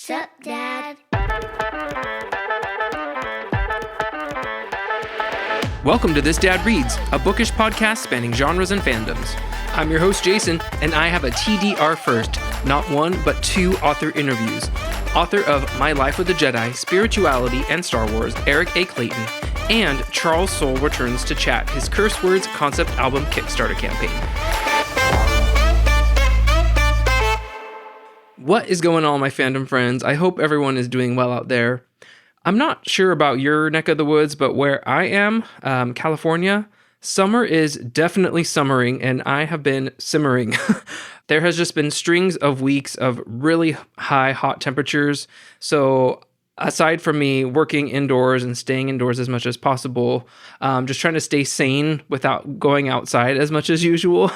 Sup, Dad? Welcome to This Dad Reads, a bookish podcast spanning genres and fandoms. I'm your host, Jason, and I have a TDR first, not one, but two author interviews. Author of My Life with the Jedi, Spirituality, and Star Wars, Eric A. Clayton, and Charles Soule returns to chat his Curse Words concept album Kickstarter campaign. What is going on, my fandom friends? I hope everyone is doing well out there. I'm not sure about your neck of the woods, but where I am, California, summer is definitely summering, and I have been simmering. There has just been strings of weeks of really high hot temperatures. So aside from me working indoors and staying indoors as much as possible, just trying to stay sane without going outside as much as usual.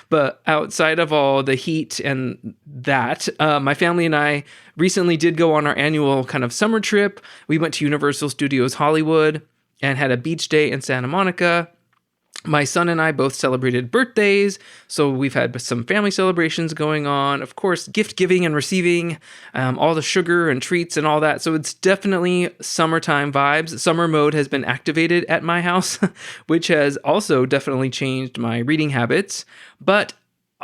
But outside of all the heat and that, my family and I recently did go on our annual kind of summer trip. We went to Universal Studios Hollywood and had a beach day in Santa Monica. My son and I both celebrated birthdays, so we've had some family celebrations going on. Of course, gift giving and receiving, all the sugar and treats and all that. So it's definitely summertime vibes. Summer mode has been activated at my house, which has also definitely changed my reading habits. But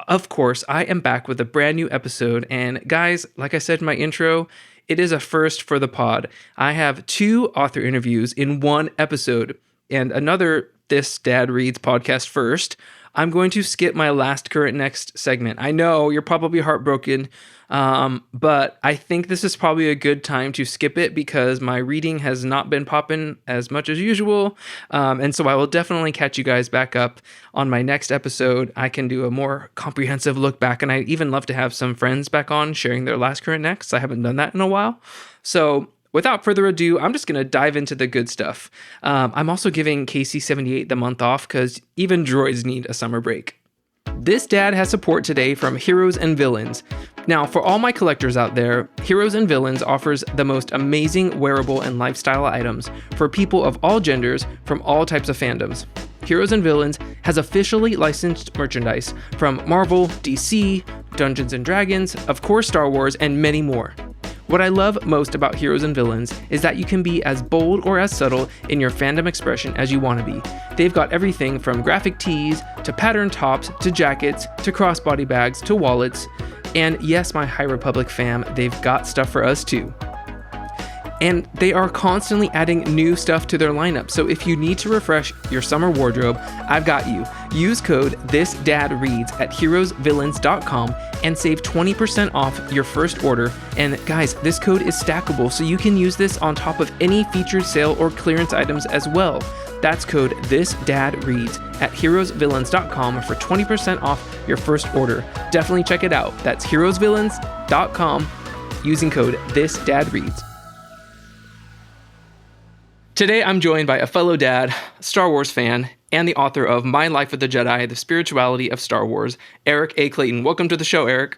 of course, I am back with a brand new episode. And guys, like I said in my intro, it is a first for the pod. I have two author interviews in one episode and another This Dad Reads podcast first. I'm going to skip my last current next segment. I know you're probably heartbroken, but I think this is probably a good time to skip it because my reading has not been popping as much as usual. And so I will definitely catch you guys back up on my next episode. I can do a more comprehensive look back, and I'd even love to have some friends back on sharing their last current next. I haven't done that in a while. So without further ado, I'm just going to dive into the good stuff. I'm also giving KC78 the month off because even droids need a summer break. This dad has support today from Heroes and Villains. Now, for all my collectors out there, Heroes and Villains offers the most amazing wearable and lifestyle items for people of all genders from all types of fandoms. Heroes and Villains has officially licensed merchandise from Marvel, DC, Dungeons & Dragons, of course Star Wars, and many more. What I love most about Heroes and Villains is that you can be as bold or as subtle in your fandom expression as you want to be. They've got everything from graphic tees, to pattern tops, to jackets, to crossbody bags, to wallets. And yes, my High Republic fam, they've got stuff for us too. And they are constantly adding new stuff to their lineup. So if you need to refresh your summer wardrobe, I've got you. Use code ThisDadReads at heroesvillains.com and save 20% off your first order. And guys, this code is stackable, so you can use this on top of any featured sale or clearance items as well. That's code ThisDadReads at heroesvillains.com for 20% off your first order. Definitely check it out. That's heroesvillains.com using code ThisDadReads. Today, I'm joined by a fellow dad, Star Wars fan, and the author of My Life with the Jedi, The Spirituality of Star Wars, Eric A. Clayton. Welcome to the show, Eric.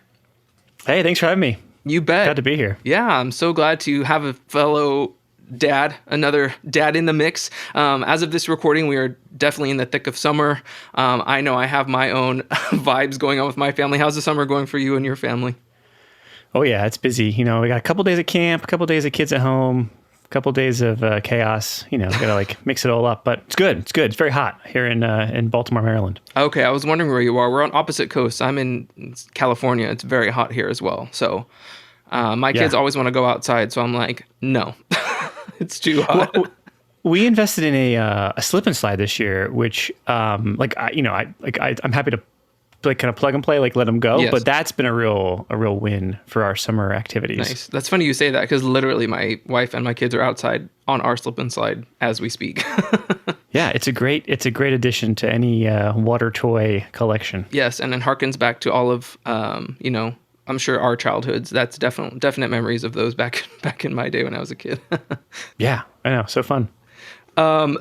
Hey, thanks for having me. You bet. Glad to be here. Yeah, I'm so glad to have a fellow dad, another dad in the mix. As of this recording, we are definitely in the thick of summer. I know I have my own vibes going on with my family. How's the summer going for you and your family? Oh, yeah, it's busy. You know, we got a couple days at camp, a couple days of kids at home, couple days of chaos, gotta like mix it all up, but it's good. It's very hot here in Baltimore, Maryland. Okay, I was wondering where you are. We're on opposite coasts. I'm in California. It's very hot here as well. So my kids always want to go outside, so I'm like, no, it's too hot. Well, we invested in a slip and slide this year, which I'm happy to like kind of plug and play, like let them go. Yes. But that's been a real win for our summer activities. Nice. That's funny you say that because literally my wife and my kids are outside on our slip and slide as we speak. Yeah, it's a great addition to any water toy collection. Yes, and it harkens back to all of I'm sure our childhoods. That's definite memories of those back in my day when I was a kid. Yeah, I know, so fun.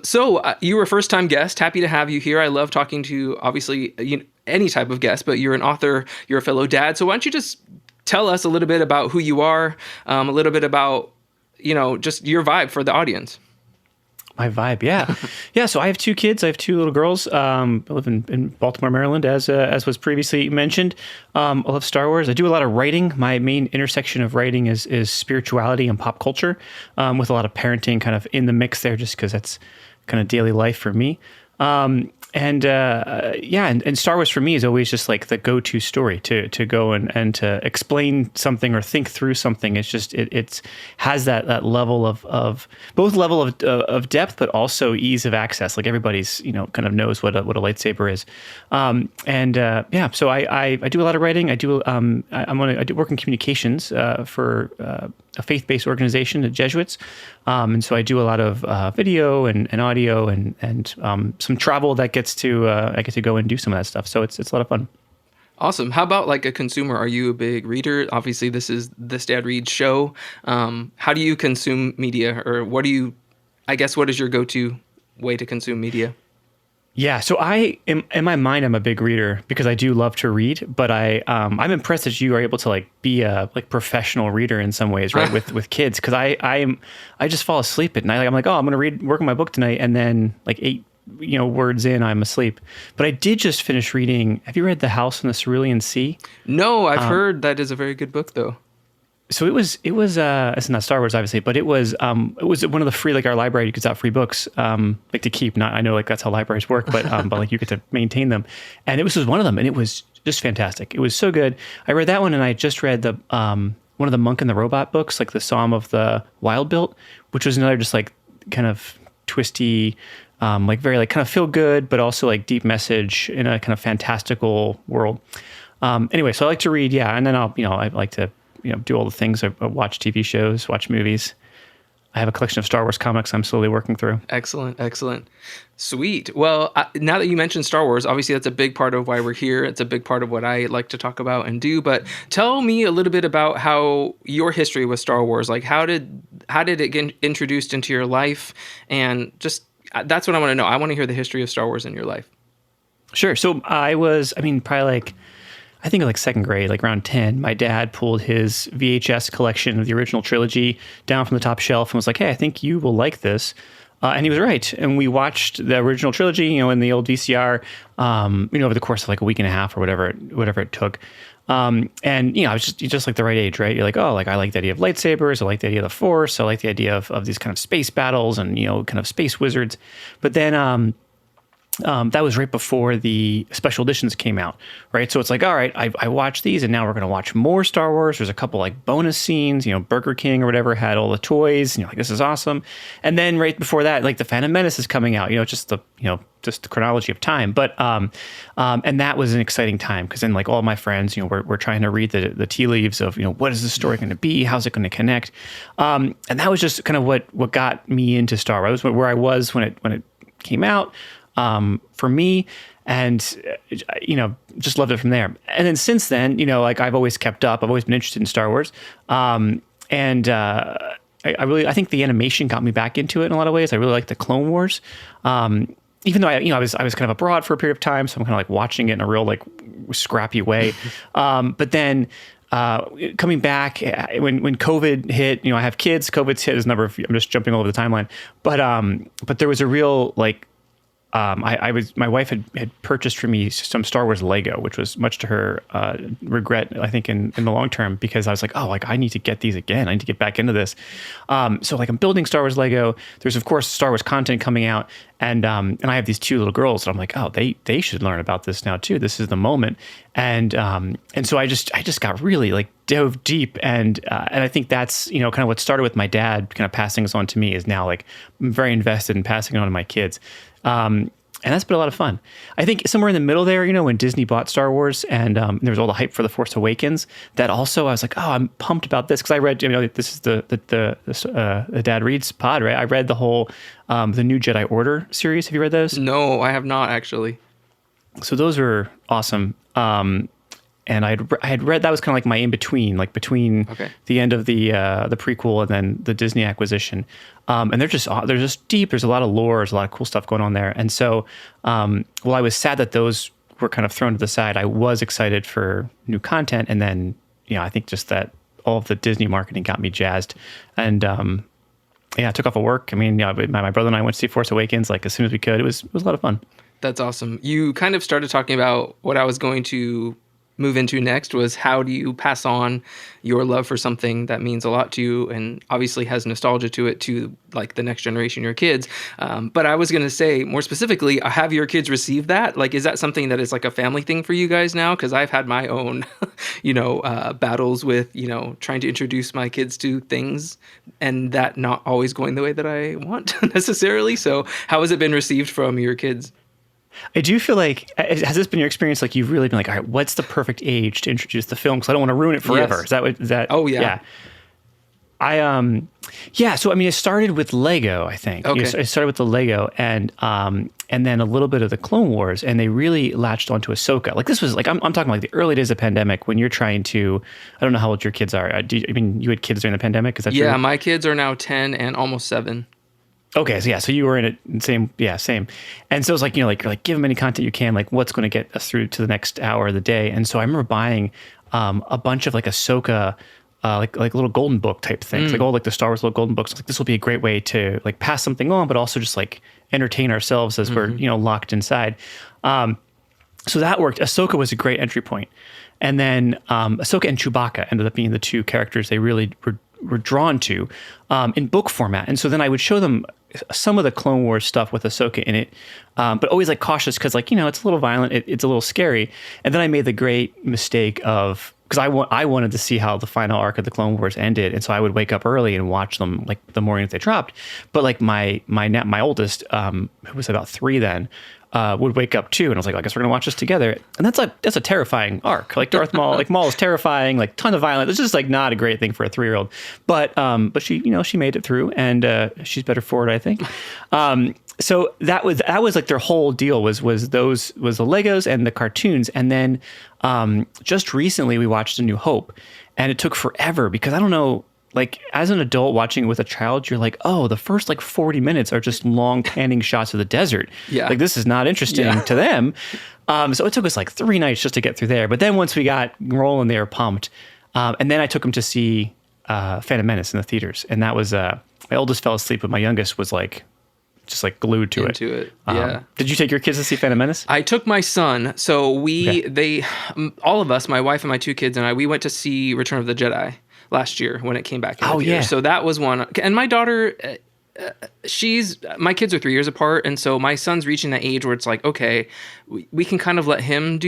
So you were a first-time guest. Happy to have you here. I love talking to, obviously, any type of guest, but you're an author, you're a fellow dad. So why don't you just tell us a little bit about who you are, a little bit about, just your vibe for the audience. My vibe, yeah. Yeah, so I have 2 kids. I have 2 little girls. I live in Baltimore, Maryland, as was previously mentioned. I love Star Wars. I do a lot of writing. My main intersection of writing is spirituality and pop culture, with a lot of parenting kind of in the mix there, just because that's kind of daily life for me. And Star Wars for me is always just like the go-to story to go and to explain something or think through something. It's just it's has that level of both level of depth, but also ease of access. Like everybody's kind of knows what a lightsaber is. So I do a lot of writing. I do work in communications for a faith-based organization, the Jesuits. And so I do a lot of video and audio and some travel that gets to I get to go and do some of that stuff. So it's a lot of fun. Awesome. How about like a consumer? Are you a big reader? Obviously, this is This Dad Reads show. How do you consume media, or what is your go-to way to consume media? Yeah, so in my mind, I'm a big reader because I do love to read, but I'm impressed that you are able to like be a like professional reader in some ways, right? with kids, because I just fall asleep at night. Like I'm like, oh, I'm gonna work on my book tonight, and then like 8 words in, I'm asleep. But I did just finish reading. Have you read The House on the Cerulean Sea? No, I've heard that is a very good book though. So it was it's not Star Wars obviously, but it was one of the free, like our library gives out free books like to keep. Not I know like that's how libraries work, but like you get to maintain them. And it was just one of them, and it was just fantastic. It was so good. I read that one, and I just read the one of the Monk and the Robot books, like the Psalm of the Wild Built, which was another just like kind of twisty, like very like kind of feel good, but also like deep message in a kind of fantastical world. Anyway, so I like to read, yeah, and then I like to do all the things. I watch TV shows, watch movies. I have a collection of Star Wars comics I'm slowly working through. Excellent. Sweet. Well, now that you mentioned Star Wars, obviously that's a big part of why we're here. It's a big part of what I like to talk about and do. But tell me a little bit about how your history with Star Wars, like how did it get introduced into your life? And just that's what I want to know. I want to hear the history of Star Wars in your life. Sure. So probably like, I think like second grade, like around 10, my dad pulled his VHS collection of the original trilogy down from the top shelf and was like, hey, I think you will like this. And he was right. And we watched the original trilogy, in the old VCR, over the course of like a week and a half or whatever it took. I was just like the right age, right? You're like, oh, like I like the idea of lightsabers. I like the idea of the Force. I like the idea of these kind of space battles and, kind of space wizards. But then, that was right before the special editions came out, right? So it's like, all right, I watched these, and now we're going to watch more Star Wars. There's a couple like bonus scenes, Burger King or whatever had all the toys, and you're like, this is awesome. And then right before that, like the Phantom Menace is coming out, just the chronology of time. But and that was an exciting time because then like all my friends, we're trying to read the tea leaves of what is the story going to be, how's it going to connect, and that was just kind of what got me into Star Wars, where I was when it came out. For me, and just loved it from there. And then since then, like I've always kept up. I've always been interested in Star Wars, I think the animation got me back into it in a lot of ways. I really like the Clone Wars, even though I was kind of abroad for a period of time, so I'm kind of like watching it in a real like scrappy way. But then. Coming back when COVID hit, I have kids. COVID's hit as a number of. I'm just jumping all over the timeline, but there was a real like. My wife had purchased for me some Star Wars Lego, which was much to her regret, I think, in the long term, because I was like, oh, like I need to get these again. I need to get back into this. So like I'm building Star Wars Lego. There's of course Star Wars content coming out, and I have these 2 little girls, and I'm like, oh, they should learn about this now too. This is the moment. And so I just got really like dove deep, and I think that's kind of what started with my dad kind of passing this on to me is now like I'm very invested in passing it on to my kids. And that's been a lot of fun. I think somewhere in the middle there, when Disney bought Star Wars and there was all the hype for The Force Awakens, that also I was like, oh, I'm pumped about this because I read, this is the Dad Reads pod, right? I read the whole the new Jedi Order series. Have you read those? No, I have not actually. So those are awesome. And I had read that was kind of like my in between, like between the end of the prequel and then the Disney acquisition. And they're just deep. There's a lot of lore. There's a lot of cool stuff going on there. And so, while I was sad that those were kind of thrown to the side, I was excited for new content. And then, I think just that all of the Disney marketing got me jazzed. And I took off of work. I mean, my brother and I went to see Force Awakens like as soon as we could. It was a lot of fun. That's awesome. You kind of started talking about what I was going to move into next, was how do you pass on your love for something that means a lot to you and obviously has nostalgia to it to like the next generation, your kids. But I was going to say more specifically, have your kids received that? Like, is that something that is like a family thing for you guys now? Because I've had my own, battles with, trying to introduce my kids to things and that not always going the way that I want necessarily. So how has it been received from your kids? I do feel like, has this been your experience? Like you've really been like, all right, what's the perfect age to introduce the film? Because I don't want to ruin it forever. Yes. Is that? Oh yeah. So I mean, it started with Lego, I think. Okay. It started with the Lego and then a little bit of the Clone Wars, and they really latched onto Ahsoka. Like this was like, I'm talking like the early days of pandemic when you're trying to, I don't know how old your kids are. You had kids during the pandemic? Is that true? Yeah, my kids are now 10 and almost 7. Okay, so you were in it same. And so it's like, you're like give them any content you can, like what's going to get us through to the next hour of the day. And so I remember buying a bunch of like Ahsoka, like little golden book type things, like all like the Star Wars little golden books. Like this will be a great way to like pass something on, but also just like entertain ourselves as we're locked inside. So that worked. Ahsoka was a great entry point, and then Ahsoka and Chewbacca ended up being the two characters they really were drawn to in book format. And so then I would show them some of the Clone Wars stuff with Ahsoka in it, but always like cautious because like, it's a little violent, it's a little scary. And then I made the great mistake of, because I wanted to see how the final arc of the Clone Wars ended, and so I would wake up early and watch them like the morning that they dropped. But like my oldest, who was about 3 then, would wake up too, and I was like, I guess we're gonna watch this together. And that's a terrifying arc. Like Darth Maul, like Maul is terrifying, like ton of violence. It's just like not a great thing for a 3-year-old. But she, she made it through, and she's better for it, I think. So that was like their whole deal was the Legos and the cartoons. And then just recently we watched A New Hope, and it took forever because I don't know. Like as an adult watching it with a child, you're like, oh, the first like 40 minutes are just long panning shots of the desert. Yeah. Like this is not interesting to them. So it took us like 3 nights just to get through there. But then once we got rolling, they were pumped. And then I took them to see Phantom Menace in the theaters. And that was, my oldest fell asleep, but my youngest was like, just like glued to it. Yeah. Did you take your kids to see Phantom Menace? I took my son. So all of us, my wife and my 2 kids and I, we went to see Return of the Jedi last year when it came back in the theater. So that was one. And my daughter, my kids are 3 years apart, and so my son's reaching that age where it's like, okay, we can kind of let him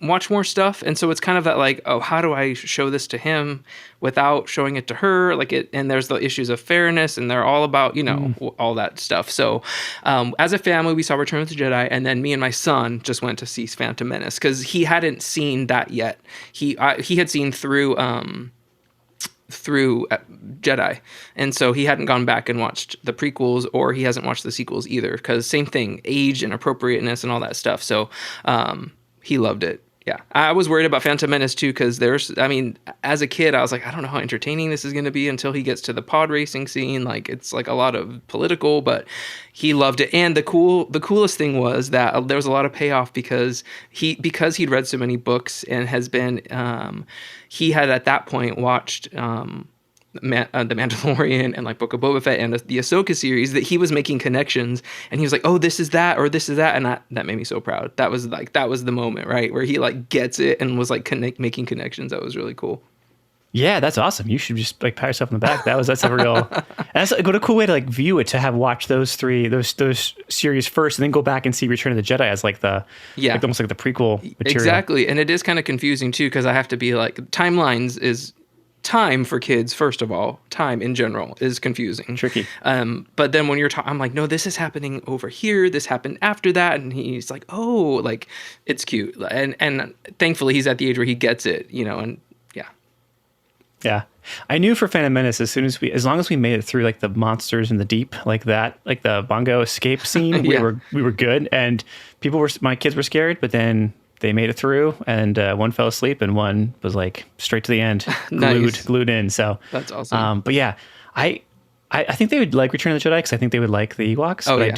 watch more stuff. And so it's kind of that like, oh, how do I show this to him without showing it to her? Like and there's the issues of fairness, and they're all about, all that stuff. So as a family, we saw Return of the Jedi, and then me and my son just went to see Phantom Menace because he hadn't seen that yet. He had seen through Jedi, and so he hadn't gone back and watched the prequels, or he hasn't watched the sequels either, because same thing, age and appropriateness and all that stuff. So he loved it. Yeah, I was worried about Phantom Menace too, because as a kid, I was like, I don't know how entertaining this is going to be until he gets to the pod racing scene. Like it's like a lot of political, but he loved it. And the coolest thing was that there was a lot of payoff because he'd read so many books and has been he had at that point watched The Mandalorian and like Book of Boba Fett and the Ahsoka series, that he was making connections, and he was like, oh, this is that, or this is that. And that made me so proud. That was the moment, right, where he like gets it and was like making connections. That was really cool. Yeah, that's awesome. You should just like pat yourself on the back. That's a real, that's what a cool way to like view it, to have watched those series first and then go back and see Return of the Jedi as like like almost like the prequel material. Exactly. And it is kind of confusing too, because I have to be like, timelines is time for kids. First of all, time in general is confusing, tricky. But then when you're I'm like, no, this is happening over here. This happened after that, and he's like, oh, like it's cute. And thankfully he's at the age where he gets it, and yeah. I knew for Phantom Menace, as long as we made it through like the monsters in the deep, like that, like the bongo escape scene, we were good. And my kids were scared, but then they made it through, and one fell asleep and one was like straight to the end, glued in. So that's awesome. But yeah, I think they would like Return of the Jedi because I think they would like the Ewoks. But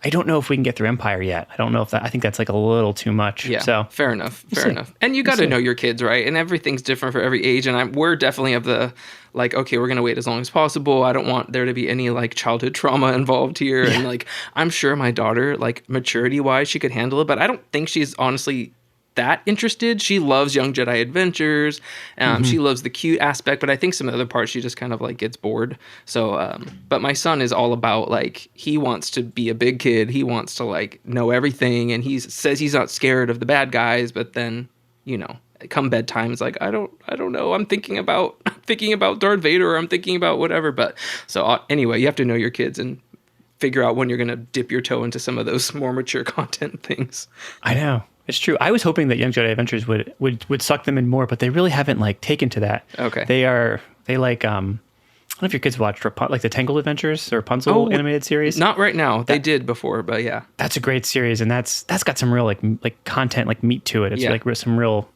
I don't know if we can get through Empire yet. I don't know if that. I think that's like a little too much. Yeah, so fair enough. And you got to know your kids, right? And everything's different for every age. And we're definitely of the like, okay, we're gonna wait as long as possible. I don't want there to be any like childhood trauma involved here. Yeah. And like, I'm sure my daughter, like maturity wise, she could handle it, but I don't think she's honestly that interested. She loves Young Jedi Adventures. She loves the cute aspect, but I think some of the other parts she just kind of like gets bored. So, but my son is all about like, he wants to be a big kid. He wants to like know everything. And he says he's not scared of the bad guys, but then, you know, come bedtime, it's like, I don't know. I'm thinking about Darth Vader, or I'm thinking about whatever. But so anyway, you have to know your kids and figure out when you're going to dip your toe into some of those more mature content things. I know. It's true. I was hoping that Young Jedi Adventures would suck them in more, but they really haven't like taken to that. Okay. They like I don't know if your kids watched like the Tangled Adventures or Rapunzel animated series. Not right now. They did before, but yeah. That's a great series, and that's got some real like content, like meat to it. It's like some real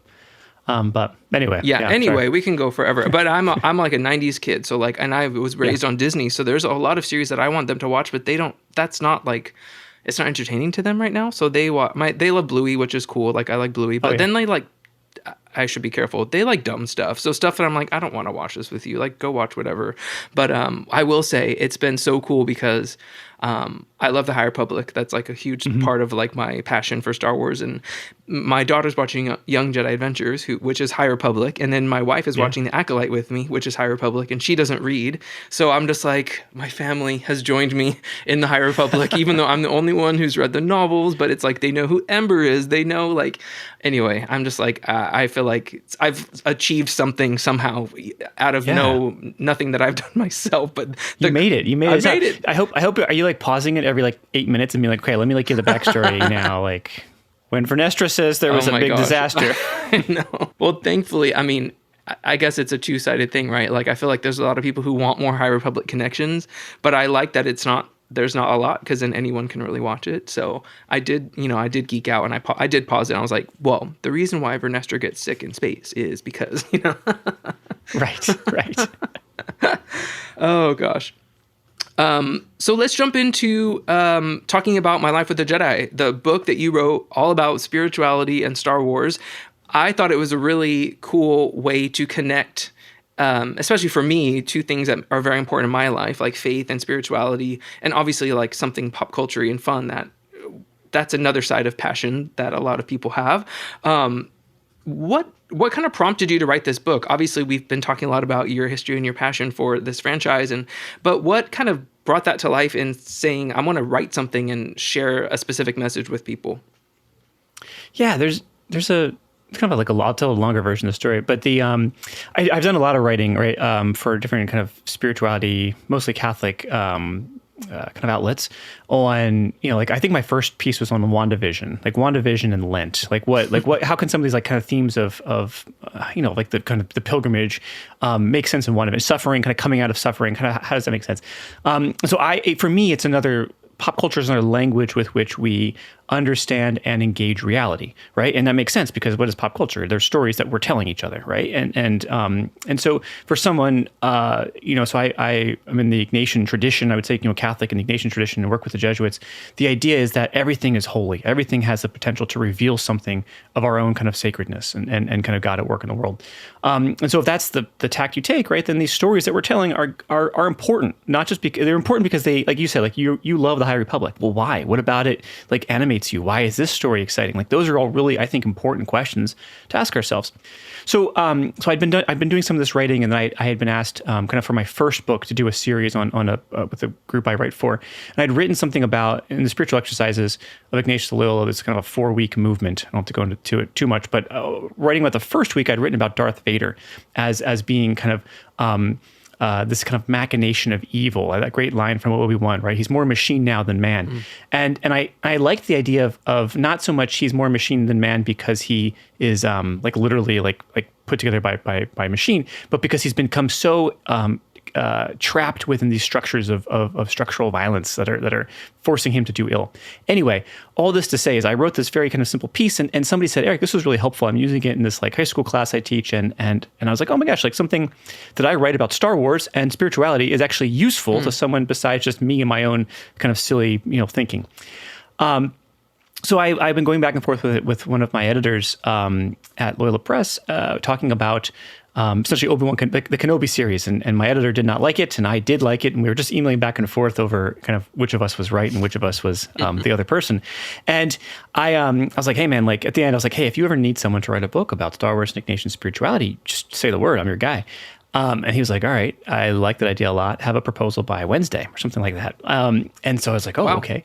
but anyway. Yeah, anyway, we can go forever. But I'm like a 90s kid, so like, and I was raised on Disney, so there's a lot of series that I want them to watch, but that's not like, it's not entertaining to them right now. So they love Bluey, which is cool. Like I like Bluey, but then they like, I should be careful. They like dumb stuff. So stuff that I'm like, I don't want to watch this with you. Like go watch whatever. But I will say it's been so cool because I love the High Republic. That's like a huge part of like my passion for Star Wars. And my daughter's watching Young Jedi Adventures, which is High Republic. And then my wife is watching The Acolyte with me, which is High Republic. And she doesn't read. So I'm just like, my family has joined me in the High Republic, even though I'm the only one who's read the novels. But it's like, they know who Ember is. They know like, anyway, I'm just like, I feel like I've achieved something somehow out of nothing that I've done myself. But you made it. I made it. I hope, are you like pausing it every like 8 minutes and being like, okay, let me like give the backstory now. Like when Vernestra says there was a big disaster. I know. Well, thankfully, I mean, I guess it's a two-sided thing, right? Like I feel like there's a lot of people who want more High Republic connections, but I like that there's not a lot, because then anyone can really watch it. So I did geek out, and I did pause it. And I was like, well, the reason why Vernestra gets sick in space is because, you know. Right. Oh gosh. So let's jump into talking about My Life with the Jedi, the book that you wrote all about spirituality and Star Wars. I thought it was a really cool way to connect, especially for me, two things that are very important in my life, like faith and spirituality, and obviously like something pop culture and fun. That's another side of passion that a lot of people have. What kind of prompted you to write this book? Obviously, we've been talking a lot about your history and your passion for this franchise, but what kind of brought that to life in saying, I want to write something and share a specific message with people? Yeah, there's it's kind of like I'll tell a longer version of the story, but I've done a lot of writing, right, for different kind of spirituality, mostly Catholic kind of outlets on, you know, like I think my first piece was on WandaVision and Lent. How can some of these like kind of themes of you know, like the kind of the pilgrimage make sense in WandaVision, suffering, kind of coming out of suffering, kind of how does that make sense? So for me, it's another, pop culture is another language with which we understand and engage reality, right? And that makes sense because what is pop culture? There's stories that we're telling each other, right? And so for someone, you know, so I'm in the Ignatian tradition. I would say, you know, Catholic and the Ignatian tradition, and work with the Jesuits. The idea is that everything is holy. Everything has the potential to reveal something of our own kind of sacredness and kind of God at work in the world. And so if that's the tack you take, right, then these stories that we're telling are important. Not just because they're important because they, like you said, like you love the High Republic. Well, why? What about it like animates you? Why is this story exciting? Like those are all really, I think, important questions to ask ourselves. So I've been doing some of this writing, and I had been asked kind of for my first book to do a series on with a group I write for, and I'd written something about in the spiritual exercises of Ignatius of Loyola. It's kind of a 4-week movement. I don't have to go into it too much, but writing about the first week, I'd written about Darth Vader as being kind of this kind of machination of evil. That great line from Obi-Wan, right? He's more machine now than man. And I liked the idea of not so much he's more machine than man because he is like literally like put together by machine, but because he's become so trapped within these structures of structural violence that are forcing him to do ill. Anyway, all this to say is I wrote this very kind of simple piece, and somebody said, Eric, this was really helpful. I'm using it in this like high school class I teach, and I was like, oh my gosh, like something that I write about Star Wars and spirituality is actually useful to someone besides just me and my own kind of silly, thinking. So I've been going back and forth with one of my editors at Loyola Press, talking about essentially Obi-Wan, the Kenobi series, and my editor did not like it, and I did like it, and we were just emailing back and forth over kind of which of us was right and which of us was the other person. And I was like, hey man, like at the end I was like, hey, if you ever need someone to write a book about Star Wars, Nick Nation, spirituality, just say the word, I'm your guy. And he was like, all right, I like that idea a lot. Have a proposal by Wednesday or something like that. And so I was like, oh, wow. Okay.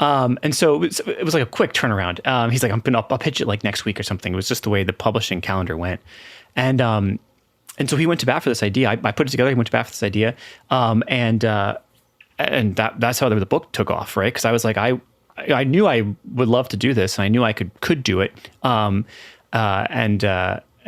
And so it was like a quick turnaround. He's like, I'll pitch it like next week or something. It was just the way the publishing calendar went. And so he went to bat for this idea. I put it together. He went to bat for this idea. And that's how the book took off, right? Because I was like, I knew I would love to do this, and I knew I could do it.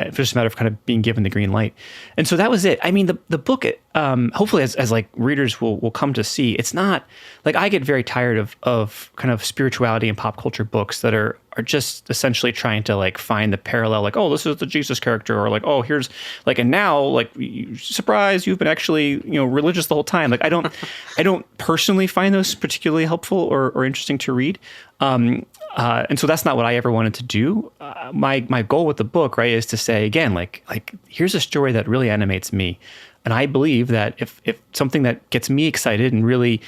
It's just a matter of kind of being given the green light. And so that was it. I mean, the book, hopefully as like readers will come to see, it's not like I get very tired of kind of spirituality and pop culture books that are just essentially trying to like find the parallel, like, oh, this is the Jesus character, or like, oh, here's like, and now like, surprise, you've been actually, religious the whole time. Like, I don't personally find those particularly helpful or interesting to read. And so that's not what I ever wanted to do. My goal with the book, right, is to say again, like here's a story that really animates me. And I believe that if something that gets me excited and really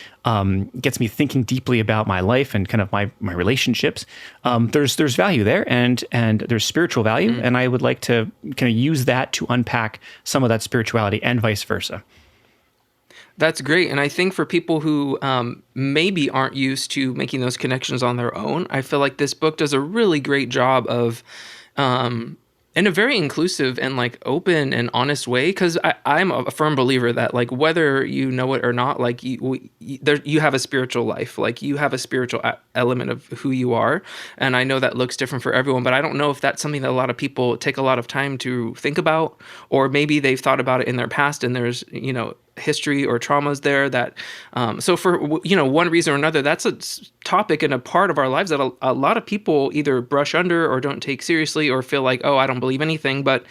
gets me thinking deeply about my life and kind of my relationships, there's value there, and there's spiritual value. And I would like to kind of use that to unpack some of that spirituality and vice versa. That's great. And I think for people who maybe aren't used to making those connections on their own, I feel like this book does a really great job of in a very inclusive and like open and honest way, because I'm a firm believer that like whether you know it or not, like you have a spiritual life, like you have a spiritual element of who you are. And I know that looks different for everyone, but I don't know if that's something that a lot of people take a lot of time to think about, or maybe they've thought about it in their past and there's, history or traumas there that, so for, one reason or another, that's a topic and a part of our lives that a lot of people either brush under or don't take seriously or feel like, oh, I don't believe anything. But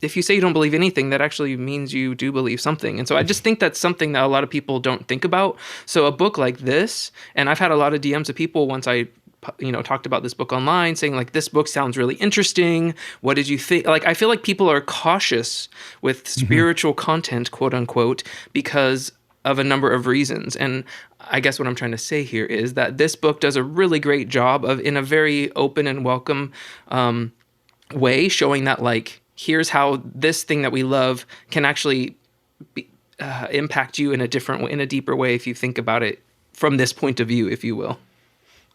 if you say you don't believe anything, that actually means you do believe something. And so I just think that's something that a lot of people don't think about. So a book like this, and I've had a lot of DMs of people once I talked about this book online saying like, this book sounds really interesting. What did you think? Like, I feel like people are cautious with spiritual content, quote unquote, because of a number of reasons. And I guess what I'm trying to say here is that this book does a really great job of, in a very open and welcome way, showing that like, here's how this thing that we love can actually impact you in a different way, in a deeper way, if you think about it from this point of view, if you will.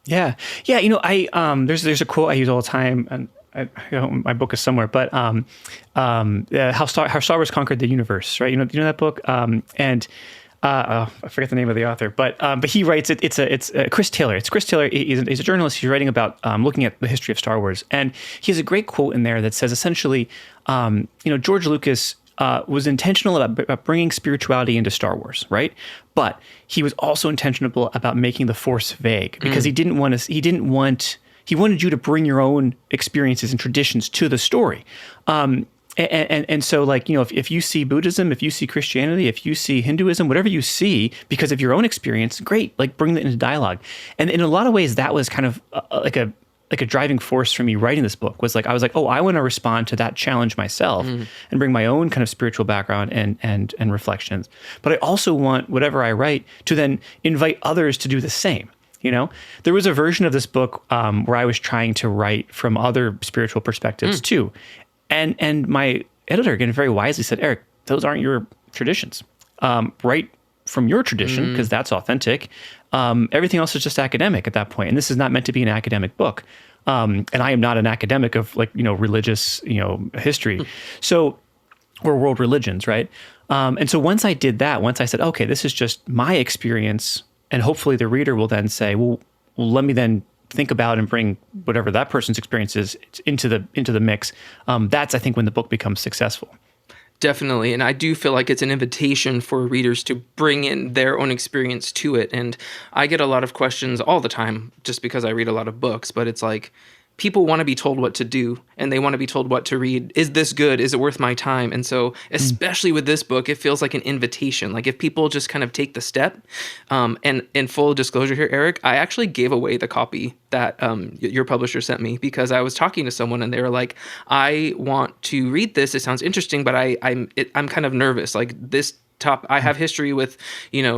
Yeah. I there's a quote I use all the time, and my book is somewhere, but how Star Wars conquered the universe, right? You know that book, and I forget the name of the author, but he writes it. It's Chris Taylor. It's Chris Taylor. He's a journalist. He's writing about looking at the history of Star Wars, and he has a great quote in there that says essentially, George Lucas was intentional about bringing spirituality into Star Wars, right? But he was also intentional about making the Force vague, because he wanted you to bring your own experiences and traditions to the story. And so like, if you see Buddhism, if you see Christianity, if you see Hinduism, whatever you see because of your own experience, great, like bring that into dialogue. And in a lot of ways, that was kind of like a driving force for me writing this book. I was like, oh, I want to respond to that challenge myself and bring my own kind of spiritual background and reflections. But I also want whatever I write to then invite others to do the same. There was a version of this book where I was trying to write from other spiritual perspectives too. And my editor, again, very wisely said, Eric, those aren't your traditions. Write from your tradition, because that's authentic. Everything else is just academic at that point. And this is not meant to be an academic book. And I am not an academic of religious, history. So, or world religions, right? And so once I did that, once I said, okay, this is just my experience, and hopefully the reader will then say, well, let me then think about and bring whatever that person's experience is into the mix. That's, I think, when the book becomes successful. Definitely. And I do feel like it's an invitation for readers to bring in their own experience to it. And I get a lot of questions all the time just because I read a lot of books, but it's like people want to be told what to do and they want to be told what to read. Is this good? Is it worth my time? And so, especially with this book, it feels like an invitation. Like if people just kind of take the step, and in full disclosure here, Eric, I actually gave away the copy that your publisher sent me because I was talking to someone and they were like, I want to read this. It sounds interesting, but I'm kind of nervous. Like this I have history with,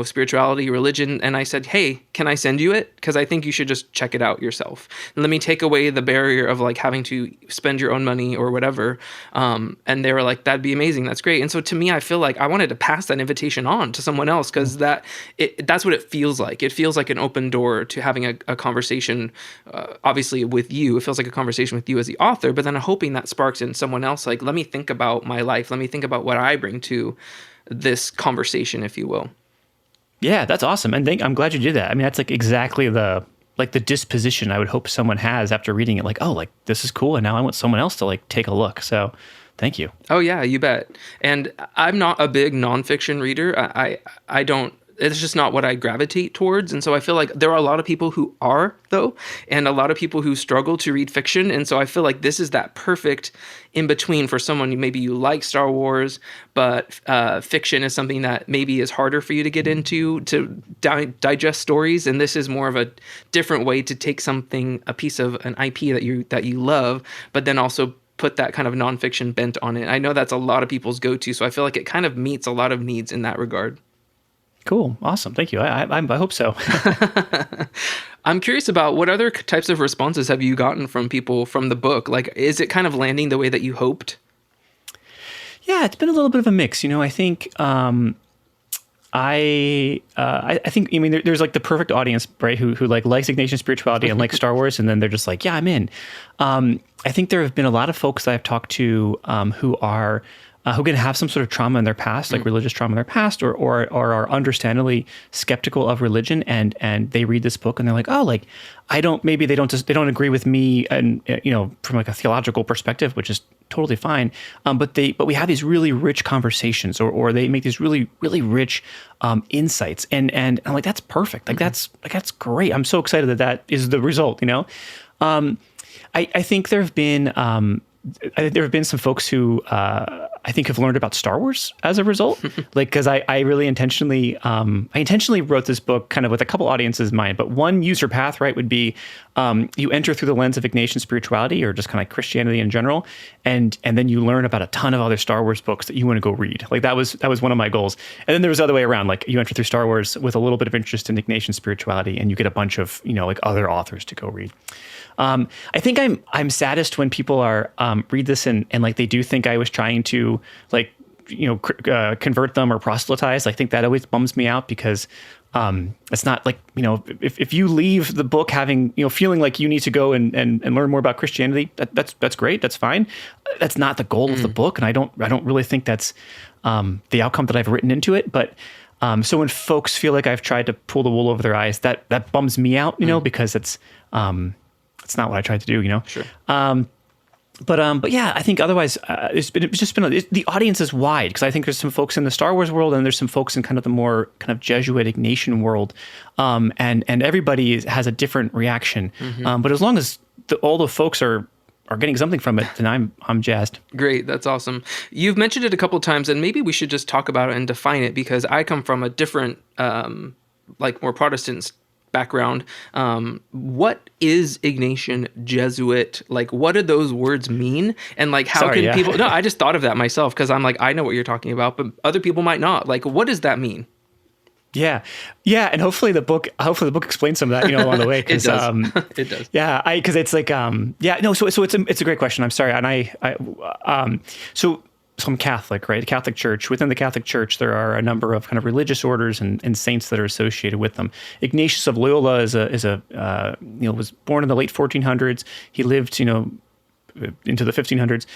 spirituality, religion. And I said, hey, can I send you it? Because I think you should just check it out yourself. And let me take away the barrier of like having to spend your own money or whatever. And they were like, that'd be amazing. That's great. And so to me, I feel like I wanted to pass that invitation on to someone else because that's what it feels like. It feels like an open door to having a conversation, obviously with you. It feels like a conversation with you as the author, but then I'm hoping that sparks in someone else. Like, let me think about my life. Let me think about what I bring to this conversation, if you will. Yeah, that's awesome. And I'm glad you did that. I mean, that's like exactly the disposition I would hope someone has after reading it. Like, oh, like this is cool. And now I want someone else to like take a look. So thank you. Oh yeah, you bet. And I'm not a big nonfiction reader. I don't, it's just not what I gravitate towards. And so I feel like there are a lot of people who are, though, and a lot of people who struggle to read fiction. And so I feel like this is that perfect in between for someone maybe you like Star Wars, but fiction is something that maybe is harder for you to get into, to digest stories. And this is more of a different way to take something, a piece of an IP that you love, but then also put that kind of nonfiction bent on it. I know that's a lot of people's go-to. So I feel like it kind of meets a lot of needs in that regard. Cool. Awesome. Thank you. I hope so. I'm curious about what other types of responses have you gotten from people from the book? Like, is it kind of landing the way that you hoped? Yeah, it's been a little bit of a mix. I think, I think, I mean, there's like the perfect audience, right? Who like likes Ignatian spirituality and likes Star Wars. And then they're just like, yeah, I'm in. I think there have been a lot of folks that I've talked to, who can have some sort of trauma in their past, like religious trauma in their past, or are understandably skeptical of religion, and they read this book and they're like, oh, like they don't agree with me, and from like a theological perspective, which is totally fine. But we have these really rich conversations, or they make these really really rich insights, and I'm like, that's perfect. Like that's great. I'm so excited that is the result. I think there have been some folks who I think have learned about Star Wars as a result. Like, because I really intentionally wrote this book kind of with a couple audiences in mind. But one user path, right, would be you enter through the lens of Ignatian spirituality, or just kind of like Christianity in general, and then you learn about a ton of other Star Wars books that you want to go read. Like that was one of my goals. And then there was the other way around. Like you enter through Star Wars with a little bit of interest in Ignatian spirituality, and you get a bunch of like other authors to go read. I think I'm saddest when people are read this and like they do think I was trying to like convert them or proselytize. I think that always bums me out because it's not like if you leave the book having feeling like you need to go and learn more about Christianity, that's great, that's fine. That's not the goal of the book, and I don't really think that's the outcome that I've written into it. But so when folks feel like I've tried to pull the wool over their eyes, that bums me out, because it's not what I tried to do, Sure. But yeah, I think otherwise the audience is wide, because I think there's some folks in the Star Wars world and there's some folks in kind of the more kind of Jesuit Ignatian world, and everybody has a different reaction. But as long as all the folks are getting something from it, then I'm jazzed. Great, that's awesome. You've mentioned it a couple of times, and maybe we should just talk about it and define it, because I come from a different, like more Protestant background. What is Ignatian Jesuit? Like, what do those words mean? And like, how can people, no, I just thought of that myself, because I'm like, I know what you're talking about, but other people might not. Like, what does that mean? Yeah. And hopefully the book explains some of that, along the way. It does. It does. Yeah. Cause it's like, so it's a great question. I'm sorry. And so I'm Catholic, right? A Catholic Church. Within the Catholic Church, there are a number of kind of religious orders and saints that are associated with them. Ignatius of Loyola was born in the late 1400s. He lived, into the 1500s.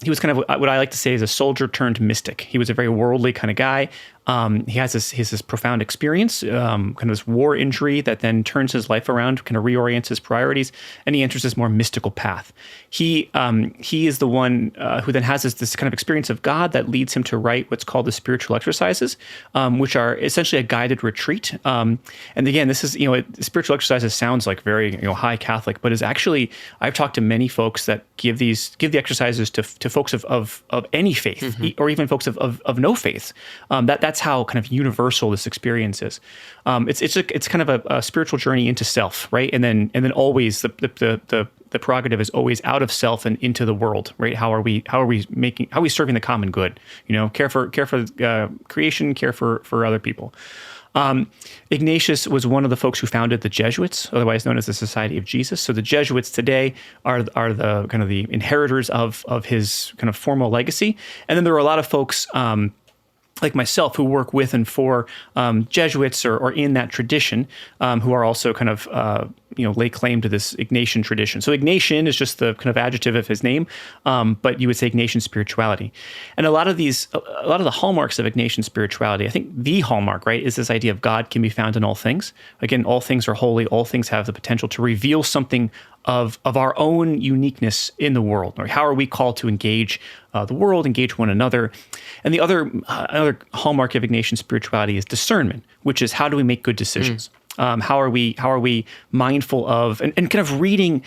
He was kind of what I like to say is a soldier turned mystic. He was a very worldly kind of guy. He has this profound experience, kind of this war injury that then turns his life around, kind of reorients his priorities, and he enters this more mystical path. He is the one who then has this kind of experience of God that leads him to write what's called the spiritual exercises, which are essentially a guided retreat. And again, this is, spiritual exercises sounds like very, high Catholic, but is actually, I've talked to many folks that give the exercises to folks of any faith, or even folks of no faith. That's how kind of universal this experience is. It's kind of a spiritual journey into self, right? And then always the prerogative is always out of self and into the world, right? How are we serving the common good? Care for creation, care for other people. Ignatius was one of the folks who founded the Jesuits, otherwise known as the Society of Jesus. So the Jesuits today are the kind of the inheritors of his kind of formal legacy. And then there are a lot of folks like myself who work with and for Jesuits or in that tradition, who are also kind of lay claim to this Ignatian tradition. So Ignatian is just the kind of adjective of his name, but you would say Ignatian spirituality. And a lot of the hallmarks of Ignatian spirituality, I think the hallmark, right, is this idea of God can be found in all things. Again, all things are holy. All things have the potential to reveal something of our own uniqueness in the world. Right? How are we called to engage the world, engage one another? And the other hallmark of Ignatian spirituality is discernment, which is how do we make good decisions? How are we mindful of and kind of reading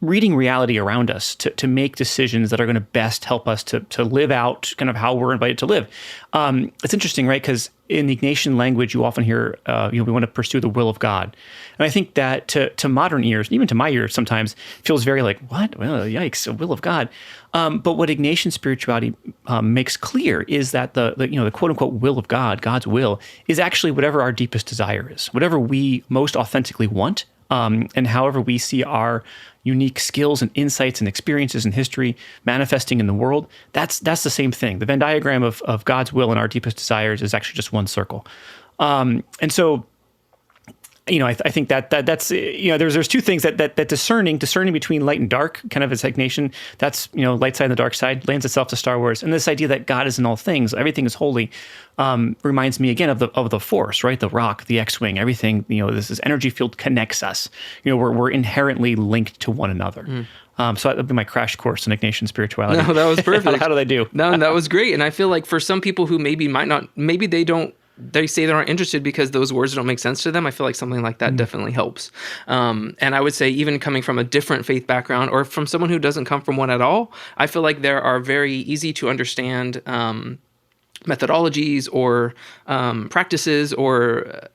reality around us to make decisions that are going to best help us to live out kind of how we're invited to live. It's interesting, right? Because in the Ignatian language, you often hear, we want to pursue the will of God. And I think that to modern ears, even to my ears sometimes, feels very like, what? Well, yikes, the will of God. But what Ignatian spirituality makes clear is that the quote unquote will of God, God's will, is actually whatever our deepest desire is, whatever we most authentically want, and however we see our unique skills and insights and experiences and history manifesting in the world, that's the same thing. The Venn diagram of God's will and our deepest desires is actually just one circle. And so, I think that's there's two things that discerning between light and dark, kind of as Ignatian, that's light side and the dark side, lends itself to Star Wars, and this idea that God is in all things, everything is holy, reminds me again of the Force, right? The rock, the X-wing, everything. This energy field connects us. We're inherently linked to one another. So that would be my crash course in Ignatian spirituality. No, that was perfect. How did I do? No, that was great. And I feel like for some people who they say they aren't interested because those words don't make sense to them. I feel like something like that definitely helps. And I would say even coming from a different faith background or from someone who doesn't come from one at all, I feel like there are very easy to understand methodologies or practices or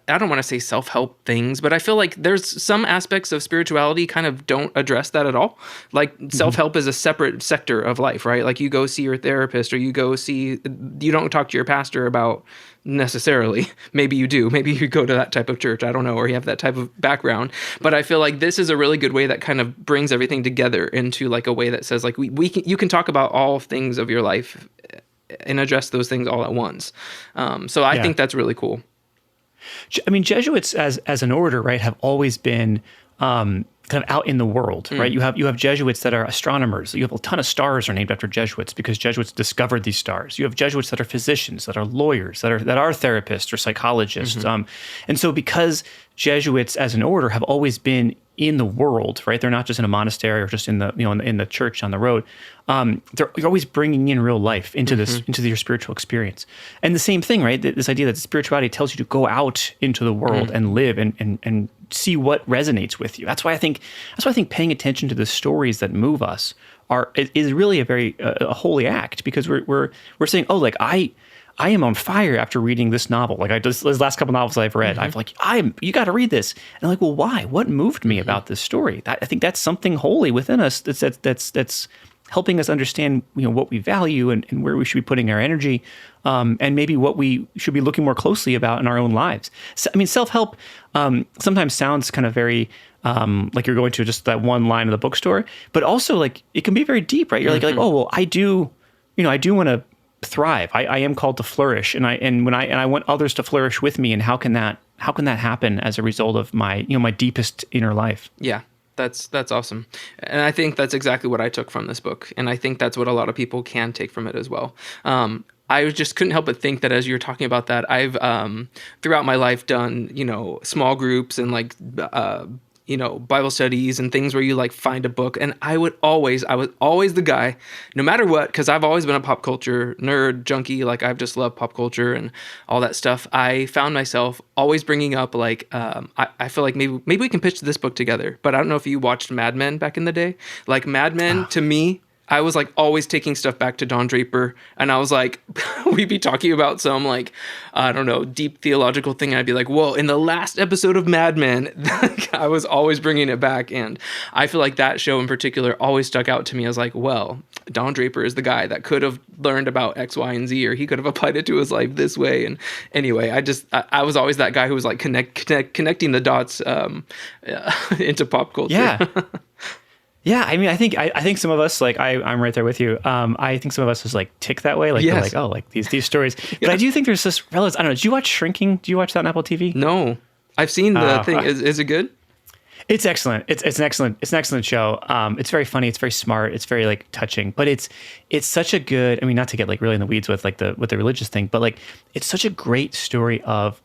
I don't want to say self-help things, but I feel like there's some aspects of spirituality kind of don't address that at all. Like self-help is a separate sector of life, right? Like you go see your therapist or you don't talk to your pastor about necessarily. Maybe you do. Maybe you go to that type of church. I don't know, or you have that type of background. But I feel like this is a really good way that kind of brings everything together into like a way that says like you can talk about all things of your life and address those things all at once. So I think that's really cool. I mean, Jesuits as an order, right, have always been kind of out in the world, right? You have Jesuits that are astronomers. You have a ton of stars are named after Jesuits because Jesuits discovered these stars. You have Jesuits that are physicians, that are lawyers, that are therapists or psychologists. And so because Jesuits as an order have always been in the world, right? They're not just in a monastery or just in the in the church on the road. They're always bringing in real life into your spiritual experience. And the same thing, right? This idea that spirituality tells you to go out into the world and live and see what resonates with you. That's why I think paying attention to the stories that move us is really a very holy act, because we're saying, oh, like I am on fire after reading this novel. Like these last couple novels I've read, I've like, you got to read this. And I'm like, well, why? What moved me about this story? I think that's something holy within us that's helping us understand, what we value and where we should be putting our energy, and maybe what we should be looking more closely about in our own lives. So, I mean, self-help sometimes sounds kind of very like you're going to just that one line of the bookstore, but also like it can be very deep, right? You're like, oh, well, I do want to thrive. I am called to flourish, and I want others to flourish with me. And how can that happen as a result of my my deepest inner life? Yeah, that's awesome, and I think that's exactly what I took from this book, and I think that's what a lot of people can take from it as well. I just couldn't help but think that as you're talking about that, I've throughout my life done, small groups and like Bible studies and things where you like find a book. And I was always the guy, no matter what, because I've always been a pop culture nerd junkie. Like I've just loved pop culture and all that stuff. I found myself always bringing up like, I feel like maybe we can pitch this book together, but I don't know if you watched Mad Men back in the day. Like Mad Men to me, I was like always taking stuff back to Don Draper, and I was like, we'd be talking about some like, I don't know, deep theological thing. And I'd be like, whoa, in the last episode of Mad Men, I was always bringing it back. And I feel like that show in particular always stuck out to me. I was like, well, Don Draper is the guy that could have learned about X, Y, and Z, or he could have applied it to his life this way. And anyway, I was always that guy who was like connecting the dots into pop culture. Yeah. Yeah, I mean, I think some of us, like I'm right there with you. I think some of us just like tick that way, like yes. They're like, oh, like these stories. But I do think there's this relevance. I don't know. Did you watch Shrinking? Do you watch that on Apple TV? No, I've seen the thing. Is it good? It's excellent. It's an excellent show. It's very funny. It's very smart. It's very like touching. But it's such a good. I mean, not to get like really in the weeds with like the religious thing, but like it's such a great story of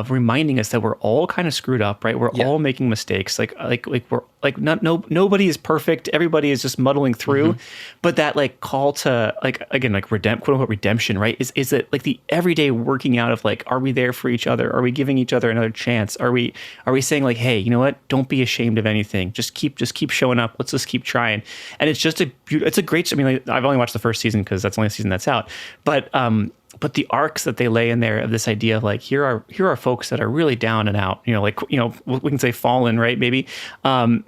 reminding us that we're all kind of screwed up, right? We're all making mistakes. Like we're like nobody is perfect. Everybody is just muddling through. Mm-hmm. But that like call to like, again, like quote unquote redemption, right? Is it like the everyday working out of like, are we there for each other? Are we giving each other another chance? Are we saying like, hey, you know what? Don't be ashamed of anything. Just keep showing up. Let's just keep trying. And it's just it's a great, I mean, like, I've only watched the first season because that's the only season that's out. But the arcs that they lay in there of this idea of like, here are folks that are really down and out, we can say fallen, right? Maybe. And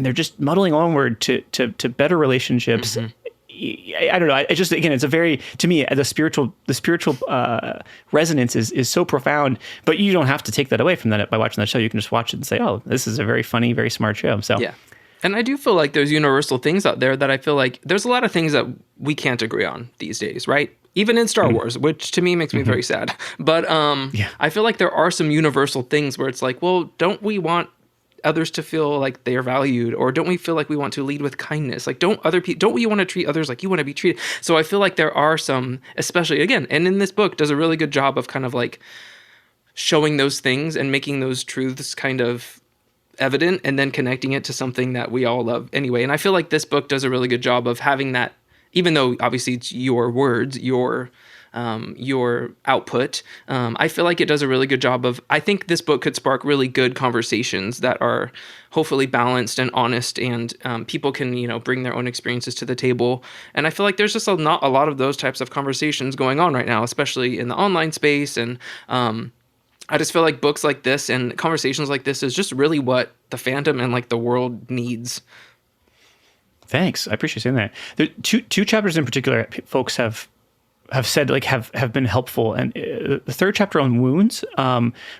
they're just muddling onward to better relationships. Mm-hmm. I don't know. I just, again, it's a very, to me, the spiritual resonance is so profound, but you don't have to take that away from that by watching that show. You can just watch it and say, oh, this is a very funny, very smart show. So yeah. And I do feel like there's universal things out there that I feel like there's a lot of things that we can't agree on these days, right? Even in Star Wars, which to me makes me very sad. But I feel like there are some universal things where it's like, well, don't we want others to feel like they are valued, or don't we feel like we want to lead with kindness? Like, don't we want to treat others like you want to be treated? So I feel like there are some, especially again, and in this book does a really good job of kind of like showing those things and making those truths kind of evident and then connecting it to something that we all love anyway. And I feel like this book does a really good job of having that, even though obviously it's your words, your output. I feel like it does a really good job of, I think this book could spark really good conversations that are hopefully balanced and honest, and people can, bring their own experiences to the table. And I feel like there's just not a lot of those types of conversations going on right now, especially in the online space. And I just feel like books like this and conversations like this is just really what the fandom and like the world needs. Thanks. I appreciate saying that. There two chapters in particular folks have said like have been helpful, and the third chapter on wounds,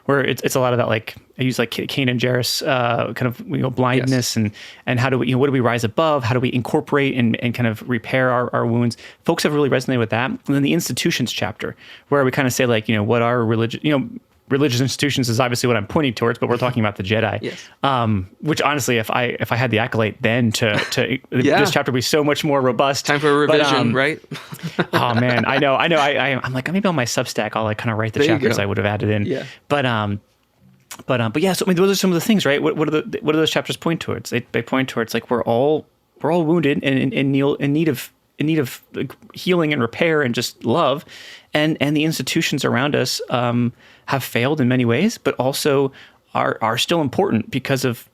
where it's a lot of that, like I use like Cain and Jairus kind of blindness. Yes. and how do we what do we rise above? How do we incorporate and kind of repair our wounds? Folks have really resonated with that. And then the institutions chapter, where we kind of say like what are religion religious institutions is obviously what I'm pointing towards, but we're talking about the Jedi. Yes. Which honestly, if I had the acolyte then to this chapter would be so much more robust. Time for a revision, right? Oh man, I know. I'm like, maybe on my Substack, I'll like kind of write the chapters I would have added in. Yeah. But yeah. So I mean, those are some of the things, right? What do those chapters point towards? They point towards like we're all wounded and in need of like healing and repair and just love, and the institutions around us have failed in many ways, but also are still important because of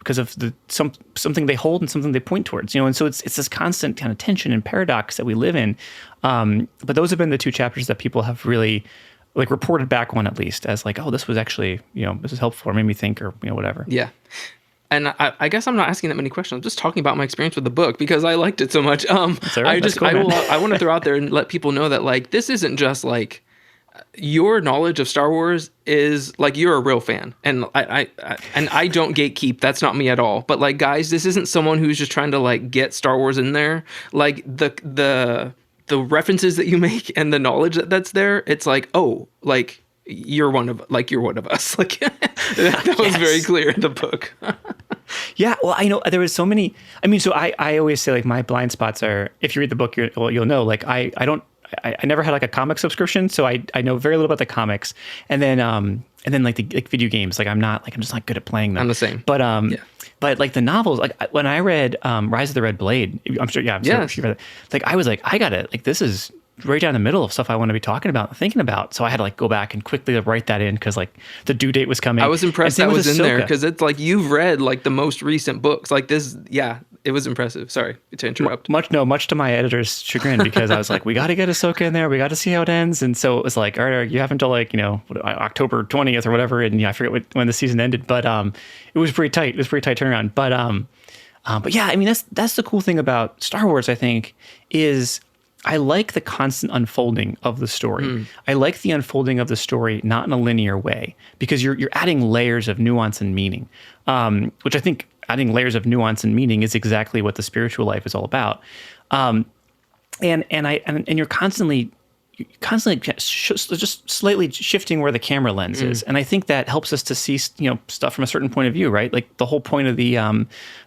something they hold and something they point towards, and so it's this constant kind of tension and paradox that we live in. But those have been the two chapters that people have really like reported back on, at least, as like, oh, this was actually, this is helpful or made me think, or whatever. Yeah. And I guess I'm not asking that many questions. I'm just talking about my experience with the book because I liked it so much. I want to throw out there and let people know that like this isn't just like your knowledge of Star Wars is like you're a real fan, and I don't gatekeep. That's not me at all. But like, guys, this isn't someone who's just trying to like get Star Wars in there. Like the references that you make and the knowledge that's there, it's like, oh, like you're one of us. Like that was very clear in the book. Yeah, well, I know there was so many. I mean, so I always say like my blind spots are, if you read the book, you'll know, like I I never had like a comic subscription, so I know very little about the comics. And then like the video games, like I'm just not good at playing them. I'm the same. But but like the novels, like when I read Rise of the Red Blade, I'm sure you read it. Like I was like, I got it. Like this is right down the middle of stuff I want to be talking about and thinking about. So I had to like go back and quickly write that in because like the due date was coming. I was impressed that was in there because it's like you've read like the most recent books. Like this, yeah, it was impressive. Sorry to interrupt. Much to my editor's chagrin because I was like, we got to get Ahsoka in there. We got to see how it ends. And so it was like, all right, you have until like, October 20th or whatever. And I forget when the season ended, but it was pretty tight. It was a pretty tight turnaround. But yeah, I mean, that's the cool thing about Star Wars, I think, is I like the constant unfolding of the story. I like the unfolding of the story not in a linear way because you're adding layers of nuance and meaning, which I think adding layers of nuance and meaning is exactly what the spiritual life is all about. And you're constantly just slightly shifting where the camera lens is, and I think that helps us to see stuff from a certain point of view, right? Like the whole point of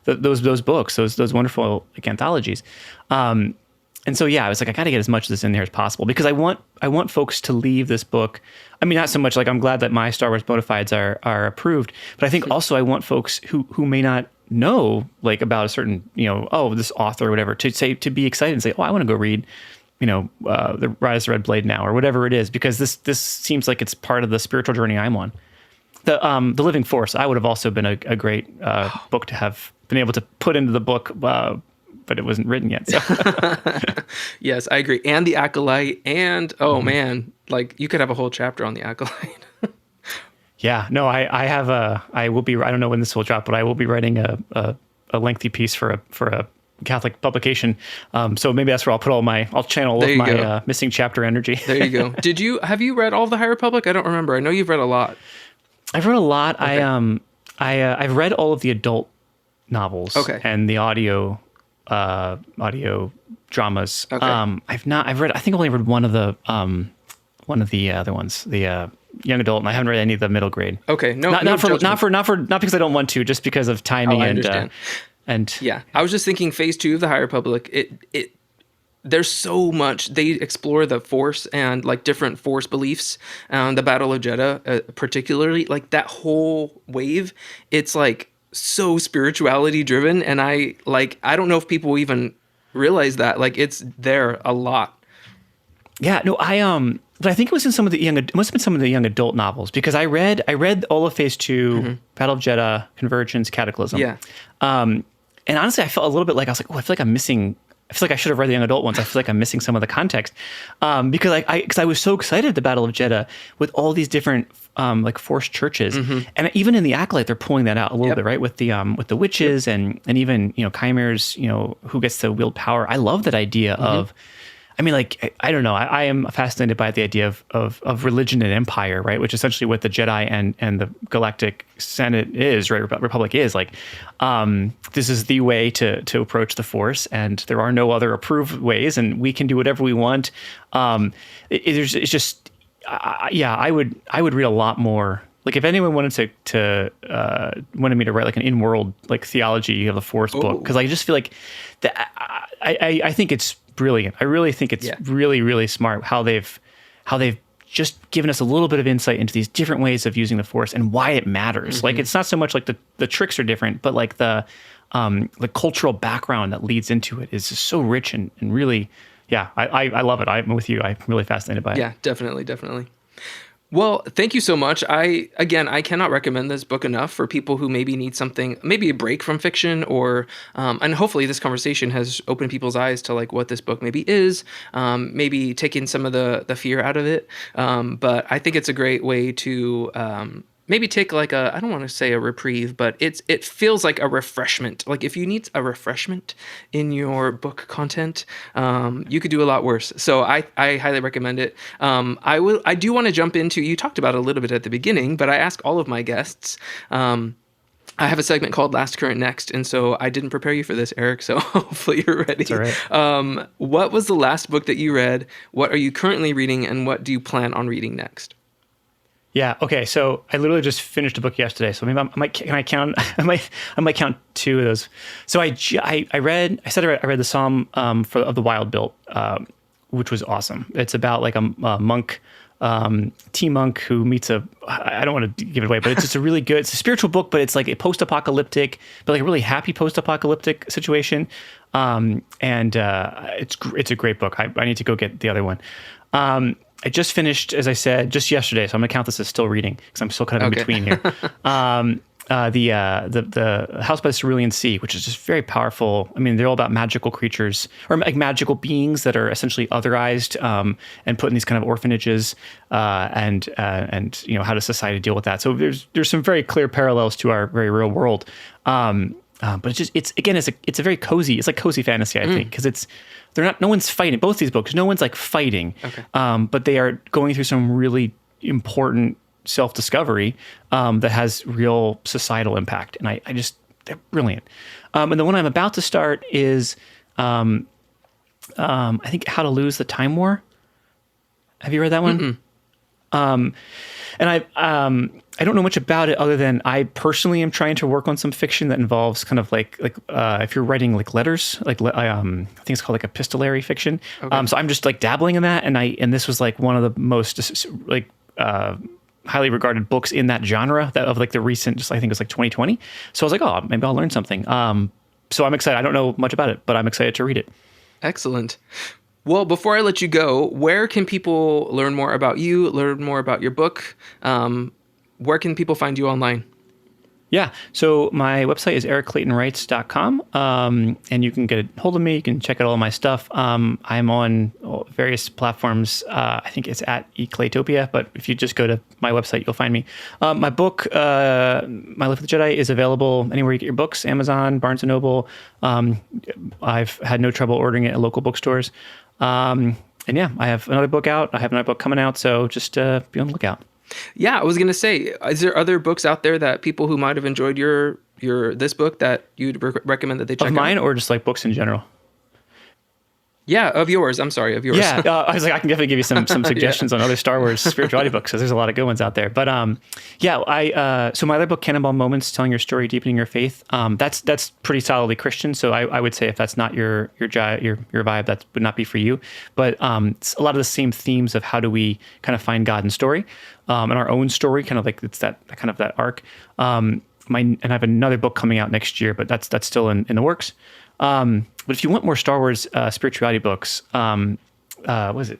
those books, those wonderful like anthologies. And so, yeah, I was like, I got to get as much of this in there as possible because I want folks to leave this book. I mean, not so much like I'm glad that my Star Wars bona fides are approved, but I think also I want folks who may not know like about a certain, this author or whatever to be excited and say, oh, I want to go read, the Rise of the Red Blade now or whatever it is, because this seems like it's part of the spiritual journey I'm on. The Living Force, I would have also been a great book to have been able to put into the book, but it wasn't written yet. So. Yes, I agree. And the Acolyte, and man, like you could have a whole chapter on the Acolyte. Yeah, no, I will be. I don't know when this will drop, but I will be writing a lengthy piece for a Catholic publication. So maybe that's where I'll channel all of my missing chapter energy. There you go. Have you read all of the High Republic? I don't remember. I know you've read a lot. I've read a lot. Okay. I've read all of the adult novels. Okay. And the audio dramas. Okay. I think I've only read one of the other ones, the young adult, and I haven't read any of the middle grade. Okay. Not because I don't want to, just because of timing and yeah. I was just thinking phase 2 of the High Republic, there's so much. They explore the Force and like different Force beliefs, the Battle of Jeddah, particularly like that whole wave. It's like so spirituality driven, and I don't know if people even realize that like it's there a lot. Yeah, no, but I think it was in some of the it must have been some of the young adult novels because I read all of Phase 2, Battle of Jeddah, Convergence, Cataclysm. Yeah. And honestly, I felt a little bit like I was like, oh, I feel like I should have read the young adult ones. I feel like I'm missing some of the context because I was so excited at the Battle of Jeddah with all these different like Force churches, and even in the Acolyte they're pulling that out a little bit, right? With the witches and even chimeras, who gets to wield power. I love that idea of. I mean, like, I don't know. I am fascinated by the idea of religion and empire, right? Which essentially what the Jedi and the Galactic Senate is, right? Republic is like, this is the way to approach the Force, and there are no other approved ways, and we can do whatever we want. It's just, I would read a lot more. Like, if anyone wanted wanted me to write like an in-world like theology of the Force book, because I just feel like that. I think it's brilliant. I really think it's really, really smart how they've just given us a little bit of insight into these different ways of using the Force and why it matters. Like, it's not so much like the tricks are different, but like the cultural background that leads into it is just so rich and really, I love it. I'm with you. I'm really fascinated by it. Yeah, definitely. Well, thank you so much. I cannot recommend this book enough for people who maybe need something, maybe a break from fiction, or and hopefully this conversation has opened people's eyes to like what this book maybe is, maybe taking some of the fear out of it. But I think it's a great way to maybe take like I don't want to say a reprieve, but it feels like a refreshment. Like if you need a refreshment in your book content, you could do a lot worse. So I highly recommend it. I do want to jump into, you talked about it a little bit at the beginning, but I ask all of my guests, I have a segment called Last Current Next, and so I didn't prepare you for this, Eric, so hopefully you're ready. That's all right. What was the last book that you read? What are you currently reading, and what do you plan on reading next? Yeah. Okay. So I literally just finished a book yesterday. So maybe I might count 2 of those. So I read the Psalm of the Wild Built, which was awesome. It's about like a monk, tea monk who meets I don't want to give it away, but it's just it's a spiritual book, but it's like a post-apocalyptic, but like a really happy post-apocalyptic situation. It's a great book. I need to go get the other one. I just finished, as I said, just yesterday, so I'm gonna count this as still reading because I'm still kind of in between here. The House by the Cerulean Sea, which is just very powerful. I mean, they're all about magical creatures or like magical beings that are essentially otherized and put in these kind of orphanages, and how does society deal with that? So there's some very clear parallels to our very real world. But it's a very cozy. It's like cozy fantasy, I think, because no one's fighting. Both these books, no one's like fighting, but they are going through some really important self-discovery that has real societal impact, and they're brilliant. And the one I'm about to start is I think How to Lose the Time War. Have you read that one? And I don't know much about it other than I personally am trying to work on some fiction that involves kind of like if you're writing like letters, I think it's called like epistolary fiction. So I'm just like dabbling in that, and this was like one of the most like highly regarded books in that genre of like the recent, I think it was like 2020. So I was like, oh, maybe I'll learn something. So I'm excited. I don't know much about it, but I'm excited to read it. Excellent. Well, before I let you go, where can people learn more about you, learn more about your book? Where can people find you online? Yeah. So my website is ericclaytonwrites.com. And you can get a hold of me. You can check out all my stuff. I'm on various platforms. I think it's at eClaytopia, but if you just go to my website, you'll find me. My book, My Life with the Jedi, is available anywhere you get your books, Amazon, Barnes & Noble. I've had no trouble ordering it at local bookstores. And yeah, I have another book out. I have another book coming out. So just be on the lookout. Yeah, I was going to say, is there other books out there that people who might have enjoyed this book that you'd recommend that they check out? Of mine, or just like books in general? Yeah, of yours. I'm sorry, of yours. Yeah, I was like, I can definitely give you some suggestions on other Star Wars spirituality books, because there's a lot of good ones out there. But so my other book, Cannonball Moments, Telling Your Story, Deepening Your Faith, that's pretty solidly Christian. So I would say if that's not your vibe, that would not be for you. But it's a lot of the same themes of how do we kind of find God in story, and our own story, kind of like it's that kind of that arc. And I have another book coming out next year, but that's still in the works. But if you want more Star Wars spirituality books, what is it?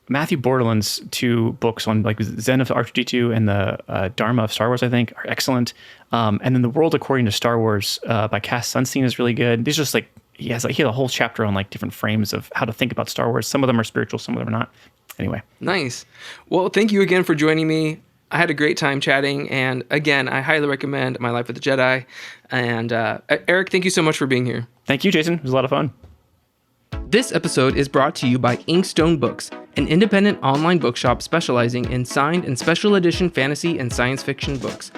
Matthew Borderland's 2 books on like Zen of R2D2 and the Dharma of Star Wars, I think, are excellent. And then The World According to Star Wars by Cass Sunstein is really good. These just like he has a whole chapter on like different frames of how to think about Star Wars. Some of them are spiritual, some of them are not. Anyway. Nice. Well, thank you again for joining me. I had a great time chatting, and again, I highly recommend My Life with the Jedi. And Eric, thank you so much for being here. Thank you, Jason. It was a lot of fun. This episode is brought to you by Inkstone Books, an independent online bookshop specializing in signed and special edition fantasy and science fiction books.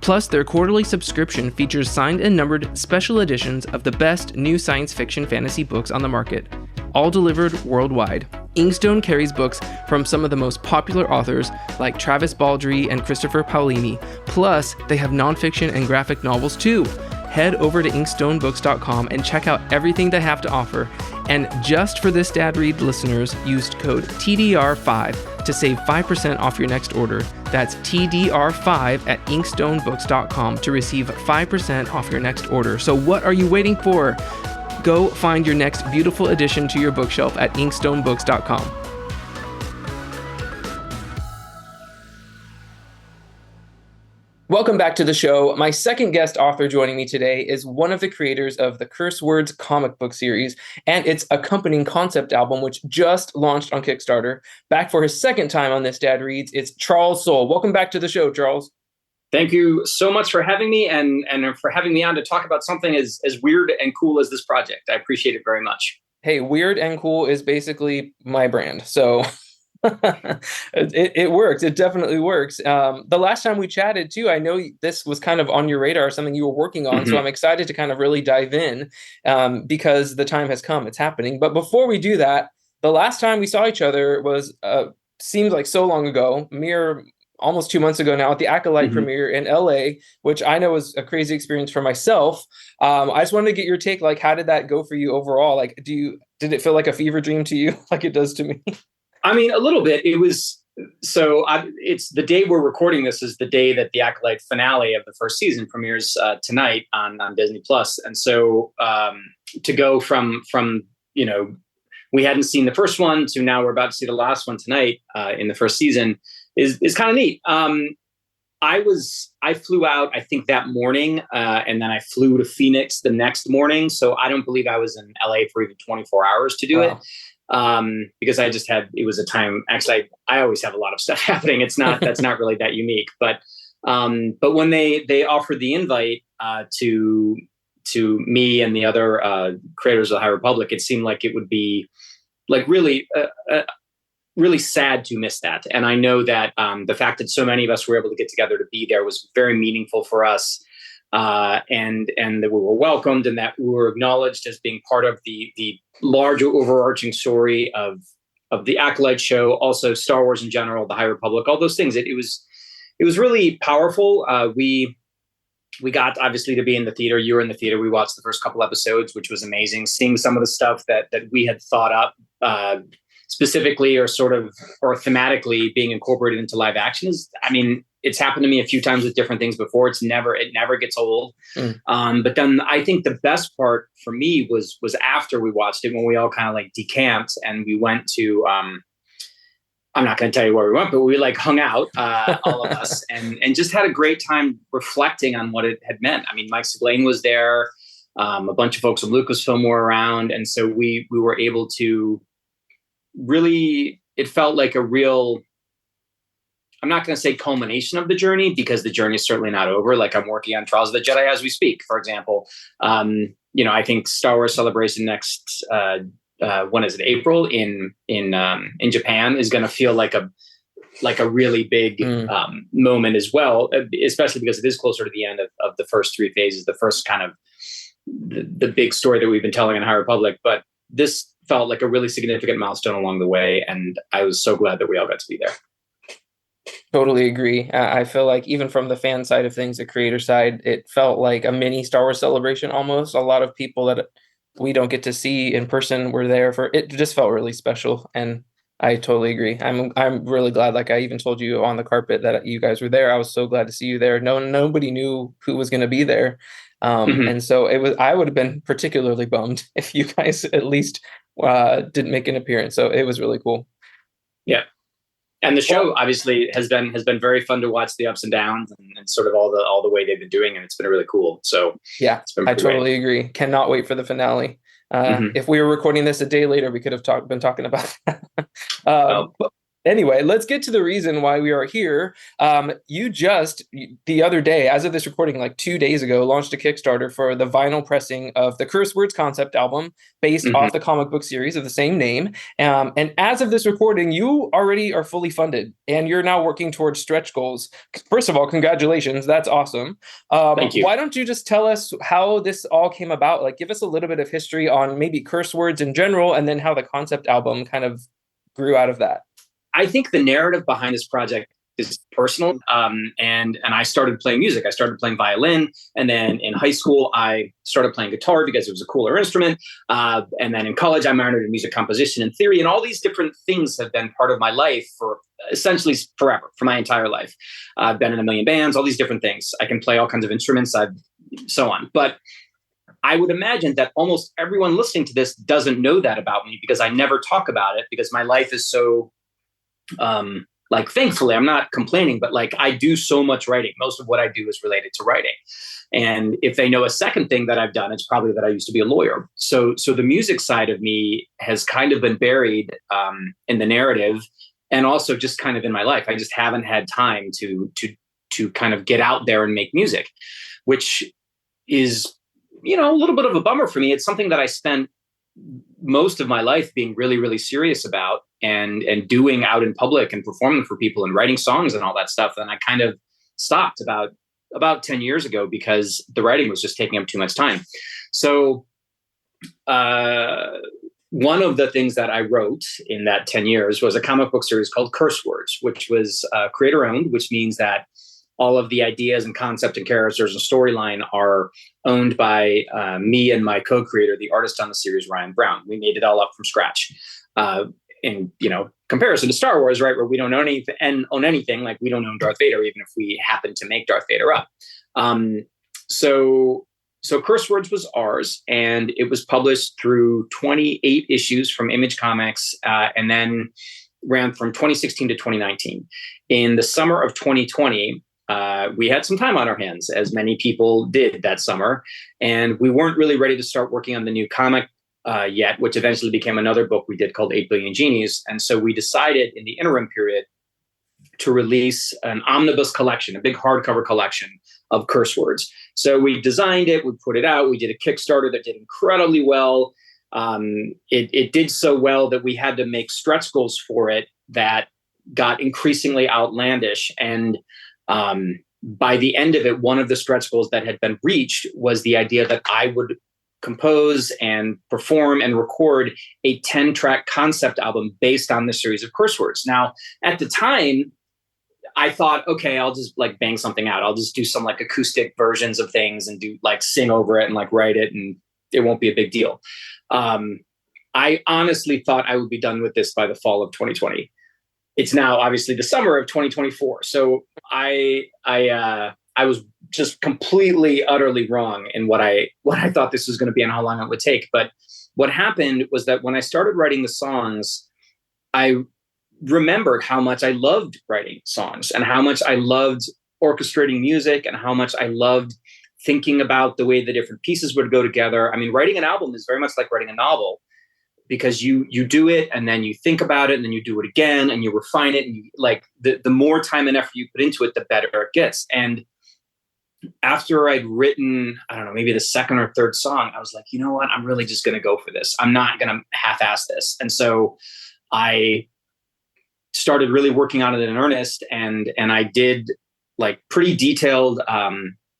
Plus, their quarterly subscription features signed and numbered special editions of the best new science fiction fantasy books on the market, all delivered worldwide. Inkstone carries books from some of the most popular authors like Travis Baldree and Christopher Paolini. Plus, they have nonfiction and graphic novels too. Head over to inkstonebooks.com and check out everything they have to offer. And just for this Dad Read listeners, use code TDR5 to save 5% off your next order. That's TDR5 at inkstonebooks.com to receive 5% off your next order. So what are you waiting for? Go find your next beautiful addition to your bookshelf at inkstonebooks.com. Welcome back to the show. My second guest author joining me today is one of the creators of the Curse Words comic book series and its accompanying concept album, which just launched on Kickstarter. Back for his second time on This Dad Reads, it's Charles Soule. Welcome back to the show, Charles. Thank you so much for having me and for having me on to talk about something as weird and cool as this project. I appreciate it very much. Hey, weird and cool is basically my brand. So it works. It definitely works. The last time we chatted too, I know this was kind of on your radar, something you were working on. Mm-hmm. So I'm excited to kind of really dive in because the time has come. It's happening. But before we do that, the last time we saw each other was seemed like so long ago, mere almost 2 months ago now at the Acolyte premiere in LA, which I know was a crazy experience for myself. I just wanted to get your take. Like, how did that go for you overall? Like, did it feel like a fever dream to you, like it does to me? I mean, a little bit. It was it's the day we're recording this is the day that the Acolyte finale of the first season premieres tonight on Disney Plus, and so to go from we hadn't seen the first one to now we're about to see the last one tonight in the first season is kind of neat. I flew out, I think, that morning, and then I flew to Phoenix the next morning. So I don't believe I was in LA for even 24 hours to do it. Because it was a time, actually, I always have a lot of stuff happening. That's not really that unique, but when they offered the invite to me and the other creators of the High Republic, it seemed like it would be like really sad to miss that. And I know that the fact that so many of us were able to get together to be there was very meaningful for us. And that we were welcomed and that we were acknowledged as being part of the larger overarching story of the Acolyte show, also Star Wars in general, the High Republic, all those things. It was really powerful. We got obviously to be in the theater. You were in the theater. We watched the first couple episodes, which was amazing. Seeing some of the stuff that we had thought up specifically or thematically being incorporated into live action it's happened to me a few times with different things before. It never gets old. But then I think the best part for me was after we watched it, when we all kind of like decamped and we went to, I'm not going to tell you where we went, but we like hung out, all of us, and just had a great time reflecting on what it had meant. I mean, Mike Siglain was there. A bunch of folks from Lucasfilm were around. And so we were able to really, it felt like a real, I'm not going to say culmination of the journey, because the journey is certainly not over. Like, I'm working on Trials of the Jedi as we speak, for example. I think Star Wars Celebration next, when is it? April in Japan is going to feel like a really big moment as well, especially because it is closer to the end of the first three phases, the first kind of the big story that we've been telling in High Republic. But this felt like a really significant milestone along the way, and I was so glad that we all got to be there. Totally agree. I feel like even from the fan side of things, the creator side, it felt like a mini Star Wars Celebration almost. A lot of people that we don't get to see in person were there for it. Just felt really special, and I totally agree. I'm really glad. Like, I even told you on the carpet that you guys were there. I was so glad to see you there. Nobody knew who was going to be there, and so I would have been particularly bummed if you guys at least didn't make an appearance. So it was really cool. Yeah. And the show obviously has been very fun to watch, the ups and downs and sort of all the way they've been doing, and it's been really cool. So yeah, I totally agree. Cannot wait for the finale. If we were recording this a day later, we could have been talking about that. Anyway, let's get to the reason why we are here. You just, the other day, as of this recording, like 2 days ago, launched a Kickstarter for the vinyl pressing of the Curse Words concept album based off the comic book series of the same name. And as of this recording, you already are fully funded and you're now working towards stretch goals. First of all, congratulations. That's awesome. Thank you. Why don't you just tell us how this all came about? Like, give us a little bit of history on maybe Curse Words in general, and then how the concept album kind of grew out of that. I think the narrative behind this project is personal. And I started playing music. I started playing violin. And then in high school, I started playing guitar because it was a cooler instrument. And then in college, I minored in music composition and theory. And all these different things have been part of my life for essentially forever, for my entire life. I've been in a million bands, all these different things. I can play all kinds of instruments, so on. But I would imagine that almost everyone listening to this doesn't know that about me, because I never talk about it, because my life is so... thankfully, I'm not complaining, but I do so much writing. Most of what I do is related to writing. And if they know a second thing that I've done, it's probably that I used to be a lawyer. So the music side of me has kind of been buried in the narrative, and also just kind of in my life. I just haven't had time to kind of get out there and make music, which is, a little bit of a bummer for me. It's something that I spent most of my life being really, really serious about and doing out in public and performing for people and writing songs and all that stuff. And I kind of stopped about 10 years ago because the writing was just taking up too much time. So one of the things that I wrote in that 10 years was a comic book series called Curse Words, which was creator owned, which means that all of the ideas and concept and characters and storyline are owned by me and my co-creator, the artist on the series, Ryan Brown. We made it all up from scratch. In comparison to Star Wars, right, where we don't own anything, like we don't own Darth Vader, even if we happen to make Darth Vader up. So Curse Words was ours, and it was published through 28 issues from Image Comics, and then ran from 2016 to 2019. In the summer of 2020, we had some time on our hands, as many people did that summer, and we weren't really ready to start working on the new comic yet, which eventually became another book we did called 8 Billion Genies. And so we decided in the interim period to release an omnibus collection, a big hardcover collection of Curse Words. So we designed it, we put it out, we did a Kickstarter that did incredibly well. It did so well that we had to make stretch goals for it that got increasingly outlandish. And by the end of it, one of the stretch goals that had been reached was the idea that I would compose and perform and record a 10-track concept album based on the series of Curse Words. Now, at the time, I thought, okay, I'll just like bang something out. I'll just do some like acoustic versions of things and do like sing over it and like write it, and it won't be a big deal. I honestly thought I would be done with this by the fall of 2020. It's now obviously the summer of 2024. So I was just completely, utterly wrong in what I thought this was going to be and how long it would take. But what happened was that when I started writing the songs, I remembered how much I loved writing songs and how much I loved orchestrating music and how much I loved thinking about the way the different pieces would go together. I mean, writing an album is very much like writing a novel, because you do it and then you think about it and then you do it again and you refine it, and you, like the more time and effort you put into it, the better it gets. And after I'd written, I don't know, maybe the second or third song, I was like, you know what? I'm really just going to go for this. I'm not going to half-ass this. And so I started really working on it in earnest, and I did like pretty detailed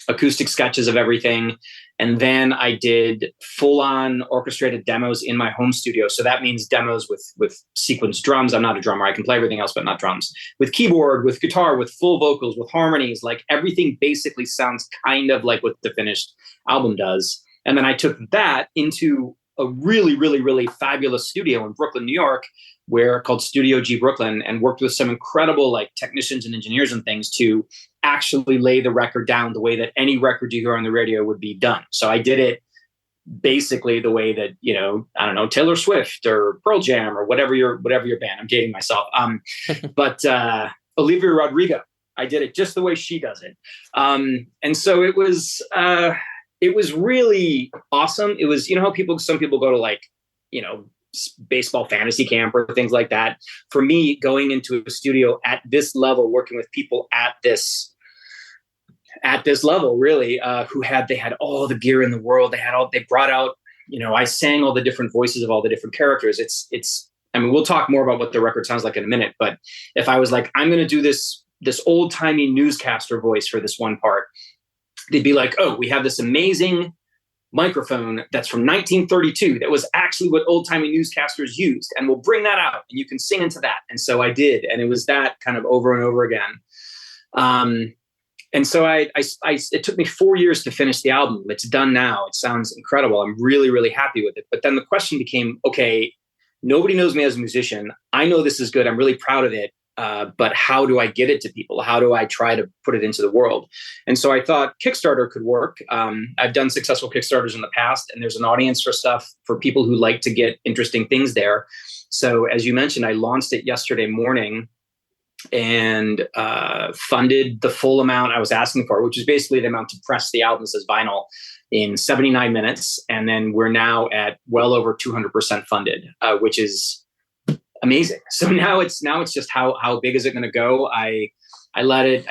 acoustic sketches of everything. And then I did full-on orchestrated demos in my home studio. So that means demos with sequenced drums. I'm not a drummer. I can play everything else, but not drums. With keyboard, with guitar, with full vocals, with harmonies, like everything basically sounds kind of like what the finished album does. And then I took that into a really, really, really fabulous studio in Brooklyn, New York, called Studio G Brooklyn, and worked with some incredible like technicians and engineers and things to actually lay the record down the way that any record you hear on the radio would be done. So I did it basically the way that, I don't know, Taylor Swift or Pearl Jam or whatever your band. I'm dating myself. But Olivia Rodrigo, I did it just the way she does it. And so it was really awesome. It was, how some people go to like, baseball fantasy camp or things like that. For me, going into a studio at this level, working with people at this level, really, they had all the gear in the world. They brought out, I sang all the different voices of all the different characters. I mean, we'll talk more about what the record sounds like in a minute, but if I was like, I'm going to do this old timey newscaster voice for this one part, they'd be like, oh, we have this amazing microphone that's from 1932 that was actually what old-timey newscasters used, and we'll bring that out and you can sing into that. And so I did, and it was that kind of over and over again. And so it took me 4 years to finish the album. It's done now. It sounds incredible. I'm really, really happy with it. But then the question became, okay, nobody knows me as a musician. I know this is good. I'm really proud of it. But how do I get it to people? How do I try to put it into the world? And so I thought Kickstarter could work. I've done successful Kickstarters in the past, and there's an audience for stuff for people who like to get interesting things there. So as you mentioned, I launched it yesterday morning and funded the full amount I was asking for, which is basically the amount to press the albums as vinyl in 79 minutes. And then we're now at well over 200% funded, which is amazing. So now it's just how big is it going to go? I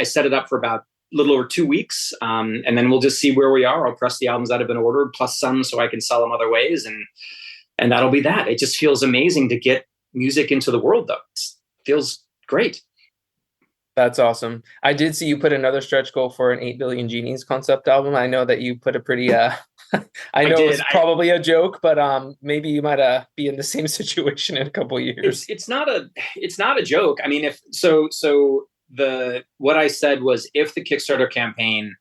set it up for about a little over 2 weeks. And then we'll just see where we are. I'll press the albums that have been ordered plus some so I can sell them other ways. And that'll be that. It just feels amazing to get music into the world though. It feels great. That's awesome. I did see you put another stretch goal for an 8 Billion Genies concept album. I know that you put a pretty I know it's probably a joke, but maybe you might be in the same situation in a couple of years. It's not a joke. I mean, what I said was, if the Kickstarter campaign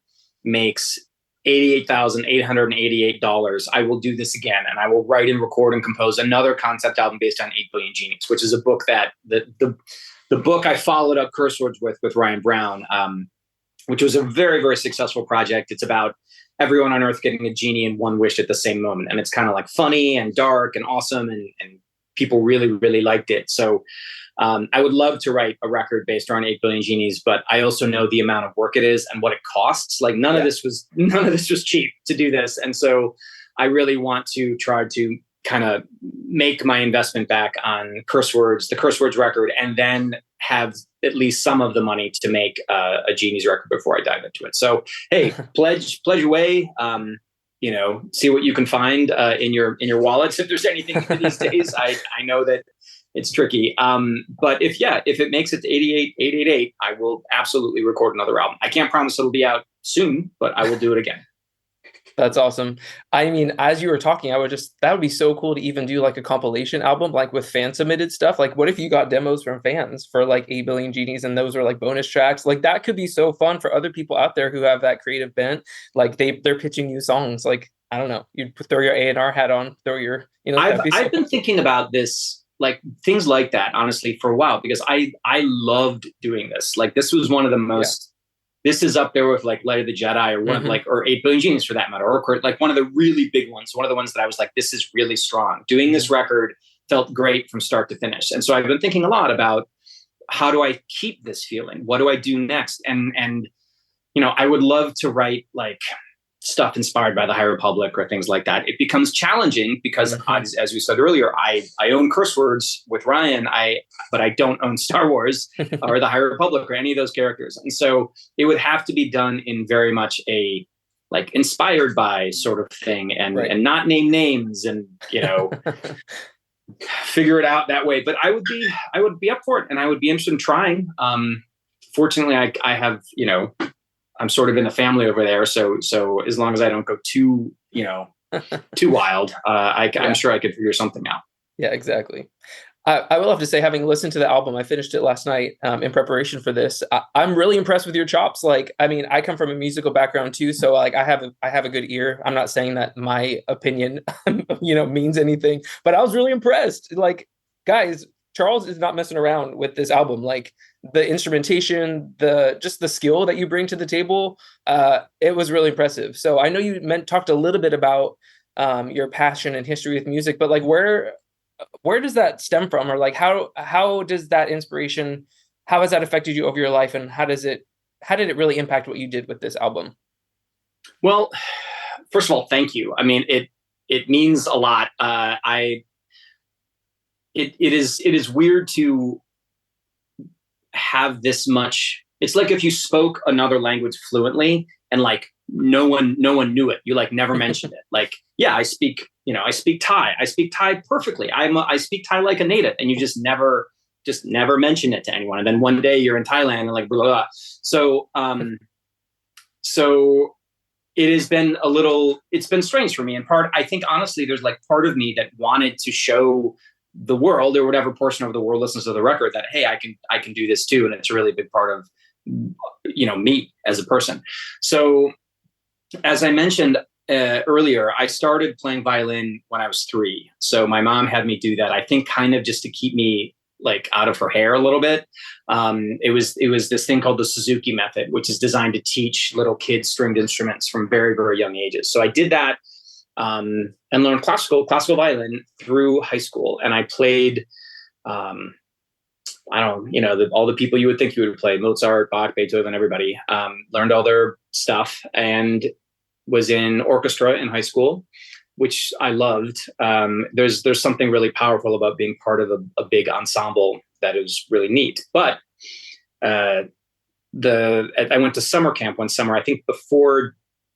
makes $88,888, I will do this again, and I will write and record and compose another concept album based on 8 Billion Genies, which is a book that the book I followed up Curse Words with Ryan Brown, which was a very, very successful project. It's about everyone on Earth getting a genie in one wish at the same moment, and it's kind of like funny and dark and awesome, and people really, really liked it. So I would love to write a record based on 8 Billion Genies, but I also know the amount of work it is and what it costs. Like none of this was cheap to do this. And so I really want to try to kind of make my investment back on the Curse Words record, and then have at least some of the money to make a Genies record before I dive into it. So, hey, pledge away, see what you can find in your wallets. If there's anything these days, I know that it's tricky. But if it makes it to 88,888, I will absolutely record another album. I can't promise it'll be out soon, but I will do it again. That's awesome. I mean, as you were talking, that would be so cool to even do like a compilation album, like with fan submitted stuff. Like what if you got demos from fans for like 8 Billion Genies and those are like bonus tracks? Like that could be so fun for other people out there who have that creative bent. Like they're pitching you songs. Like, I don't know, you throw your A&R hat on, throw your, I've been thinking about this, like things like that, honestly, for a while, because I loved doing this. Like this was one of the most, this is up there with like Light of the Jedi or one or 8 Billion Genies for that matter, or like one of the really big ones. One of the ones that I was like, this is really strong. Doing this record felt great from start to finish. And so I've been thinking a lot about, how do I keep this feeling? What do I do next? And I would love to write like stuff inspired by the High Republic or things like that. It becomes challenging because, as we said earlier, I own Curse Words with Ryan, but I don't own Star Wars or the High Republic or any of those characters. And so it would have to be done in very much a like inspired by sort of thing, and not name names and figure it out that way. But I would be up for it, and I would be interested in trying. Fortunately, I have I'm sort of in the family over there, so as long as I don't go too wild, I'm sure I could figure something out. Yeah, exactly. I will have to say, having listened to the album, I finished it last night in preparation for this. I'm really impressed with your chops. Like, I mean, I come from a musical background too, so like I have a good ear. I'm not saying that my opinion, means anything, but I was really impressed. Like, guys, Charles is not messing around with this album. Like the instrumentation, just the skill that you bring to the table, it was really impressive. So I know you talked a little bit about your passion and history with music, but like where does that stem from, or like how does that inspiration, how has that affected you over your life, and how did it really impact what you did with this album? Well, first of all, thank you. I mean, it means a lot. It is weird to have this much. It's like if you spoke another language fluently and like no one knew it. You like never mentioned it. Like, yeah, I speak Thai. I speak Thai perfectly. I speak Thai like a native, and you just never mention it to anyone. And then one day you're in Thailand and like blah, blah, blah. So it's been strange for me. In part, I think honestly, there's like part of me that wanted to show the world, or whatever portion of the world listens to the record, that, hey, I can do this too. And it's a really big part of, me as a person. So as I mentioned earlier, I started playing violin when I was 3. So my mom had me do that, I think kind of just to keep me like out of her hair a little bit. It was this thing called the Suzuki method, which is designed to teach little kids stringed instruments from very, very young ages. So I did that and learned classical violin through high school. And I played, all the people you would think you would play, Mozart, Bach, Beethoven, everybody, learned all their stuff, and was in orchestra in high school, which I loved. There's something really powerful about being part of a big ensemble that is really neat. But I went to summer camp one summer, I think before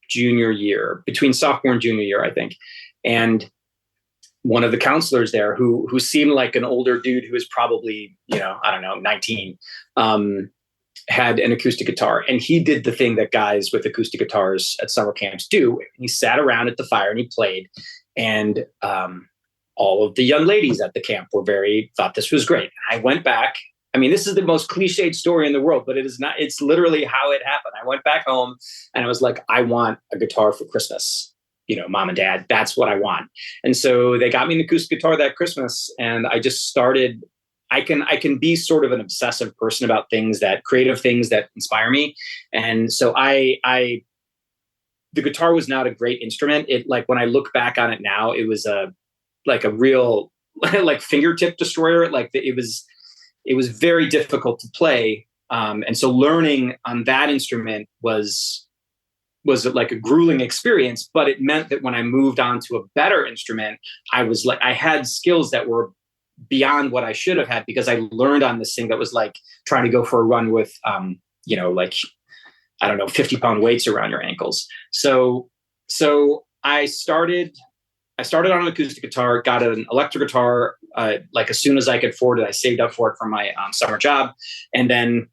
junior year, between sophomore and junior year, I think. And one of the counselors there who seemed like an older dude who was probably, 19, had an acoustic guitar, and he did the thing that guys with acoustic guitars at summer camps do. He sat around at the fire and he played, and all of the young ladies at the camp thought this was great. I went back. I mean, this is the most cliched story in the world, but it is not. It's literally how it happened. I went back home and I was like, I want a guitar for Christmas. Mom and dad, that's what I want. And so they got me an acoustic guitar that Christmas, and I just started. I can be sort of an obsessive person about creative things that inspire me. And so the guitar was not a great instrument. It, like, when I look back on it now, it was a real like fingertip destroyer. Like, it was very difficult to play. And so learning on that instrument was like a grueling experience, but it meant that when I moved on to a better instrument, I had skills that were beyond what I should have had, because I learned on this thing that was like trying to go for a run with, 50-pound weights around your ankles. So I started on an acoustic guitar, got an electric guitar, like as soon as I could afford it. I saved up for it from my summer job, and then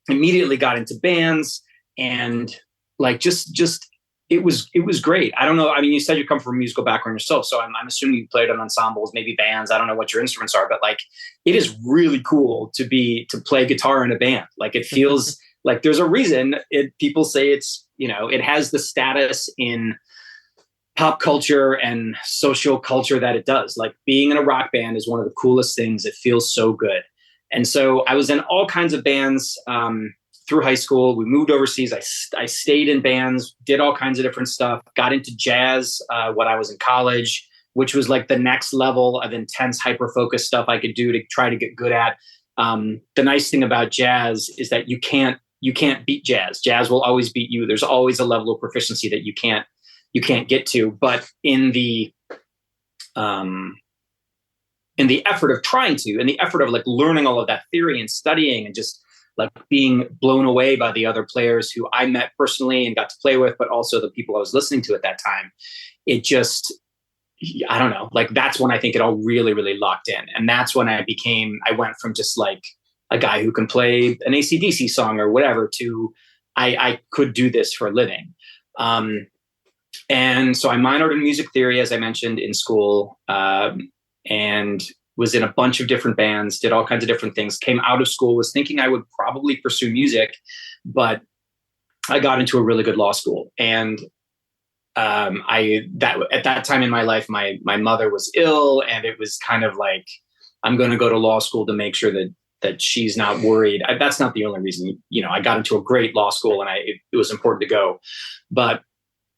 immediately got into bands, and like, just it was great. I don't know. I mean, you said you come from a musical background yourself, so I'm assuming you played on ensembles, maybe bands. I don't know what your instruments are, but like, it is really cool to play guitar in a band. Like, it feels like there's a reason people say it's, it has the status in pop culture and social culture that it does. Like, being in a rock band is one of the coolest things. It feels so good. And so I was in all kinds of bands through high school. We moved overseas. I stayed in bands, did all kinds of different stuff, got into jazz when I was in college, which was like the next level of intense, hyper-focused stuff I could do to try to get good at. The nice thing about jazz is that you can't beat jazz. Jazz will always beat you. There's always a level of proficiency that you can't get to. But in the effort of trying to, in the effort of like learning all of that theory and studying and just like being blown away by the other players who I met personally and got to play with, but also the people I was listening to at that time, it just, I don't know, like, that's when I think it all really, really locked in. And that's when I went from just like a guy who can play an AC/DC song or whatever to I could do this for a living. And so I minored in music theory, as I mentioned, in school, and was in a bunch of different bands, did all kinds of different things, came out of school, was thinking I would probably pursue music, but I got into a really good law school. And at that time in my life, my mother was ill, and it was kind of like, I'm going to go to law school to make sure that she's not worried. That's not the only reason. I got into a great law school, and it was important to go. But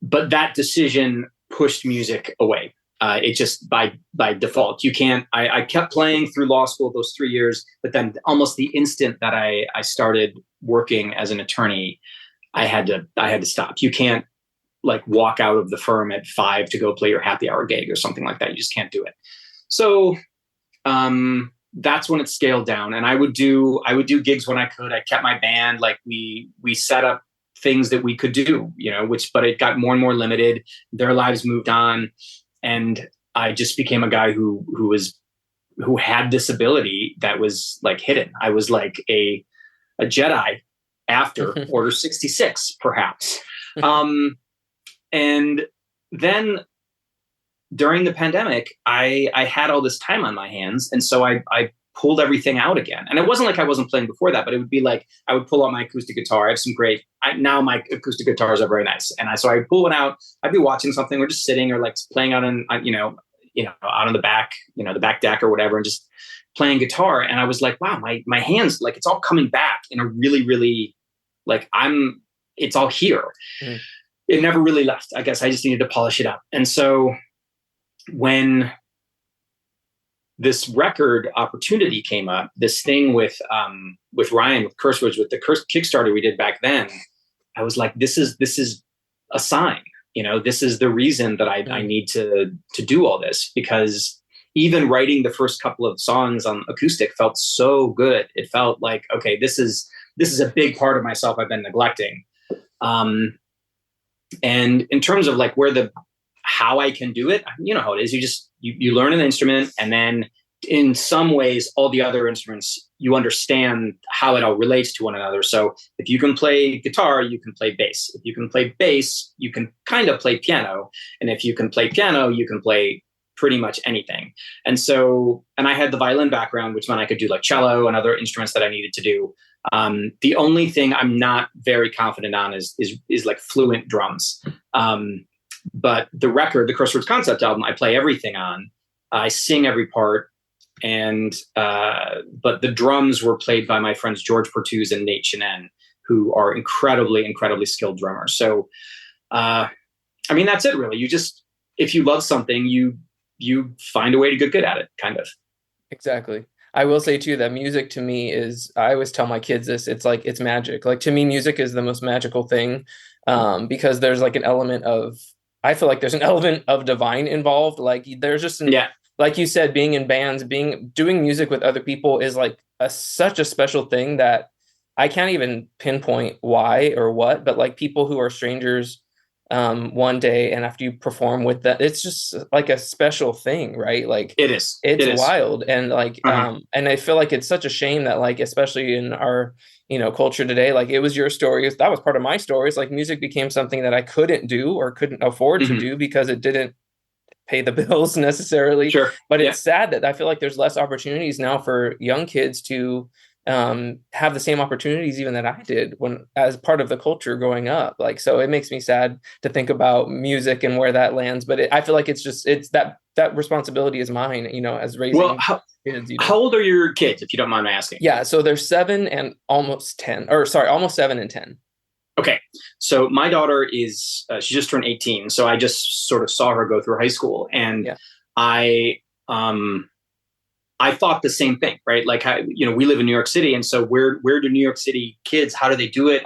that decision pushed music away. It just by default, you can't. I kept playing through law school those 3 years, but then almost the instant that I started working as an attorney, I had to stop. You can't like walk out of the firm at 5 to go play your happy hour gig or something like that. You just can't do it. So that's when it scaled down, and I would do gigs when I could. I kept my band. Like, we set up things that we could do, but it got more and more limited. Their lives moved on. And I just became a guy who had this ability that was like hidden. I was like a Jedi after Order 66, perhaps. And then during the pandemic, I had all this time on my hands. And so I pulled everything out again. And it wasn't like I wasn't playing before that, but it would be like, I would pull out my acoustic guitar. I have some now my acoustic guitars are very nice. And so I would pull one out, I'd be watching something or just sitting or like playing out out on the back, the back deck or whatever, and just playing guitar. And I was like, wow, my hands, like, it's all coming back in a really, really, like, it's all here. Mm. It never really left. I guess I just needed to polish it up. And so when this record opportunity came up, this thing with Ryan, with Curse Words, with the Kickstarter we did back then, I was like, this is a sign, this is the reason that I need to do all this, because even writing the first couple of songs on acoustic felt so good. It felt like, okay, this is a big part of myself I've been neglecting. And in terms of like how I can do it, you know how it is. You learn an instrument, and then in some ways, all the other instruments, you understand how it all relates to one another. So if you can play guitar, you can play bass. If you can play bass, you can kind of play piano. And if you can play piano, you can play pretty much anything. And so, and I had the violin background, which meant I could do like cello and other instruments that I needed to do. The only thing I'm not very confident on is like fluent drums. But the Crossroads concept album, I play everything on. I sing every part. And but the drums were played by my friends George Pertuz and Nate Chinen, who are incredibly skilled drummers. So I mean, that's it really. You just, if you love something, you find a way to get good at it, kind of. Exactly. I will say too that music to me is, I always tell my kids this, it's like, it's magic. Like to me, music is the most magical thing, because there's like an element of, I feel like there's an element of divine involved. Like there's just like you said, being in bands, doing music with other people is like such a special thing that I can't even pinpoint why or what, but like people who are strangers one day, and after you perform with that, it's just like a special thing, right? Like it's wild. And like and I feel like it's such a shame that like, especially in our culture today, like it was your story, that was part of my story. It's like music became something that I couldn't do or couldn't afford to do because it didn't pay the bills necessarily. Sure. But it's sad that I feel like there's less opportunities now for young kids to have the same opportunities even that I did when as part of the culture growing up. Like, so it makes me sad to think about music and where that lands. But I feel like it's that responsibility is mine, as raising kids. How old are your kids, if you don't mind me asking? Yeah. So they're 7 and almost 10, or sorry, almost 7 and 10. Okay. So my daughter is, she just turned 18. So I just sort of saw her go through high school, and I thought the same thing, right? Like, we live in New York City. And so where do New York City kids, how do they do it?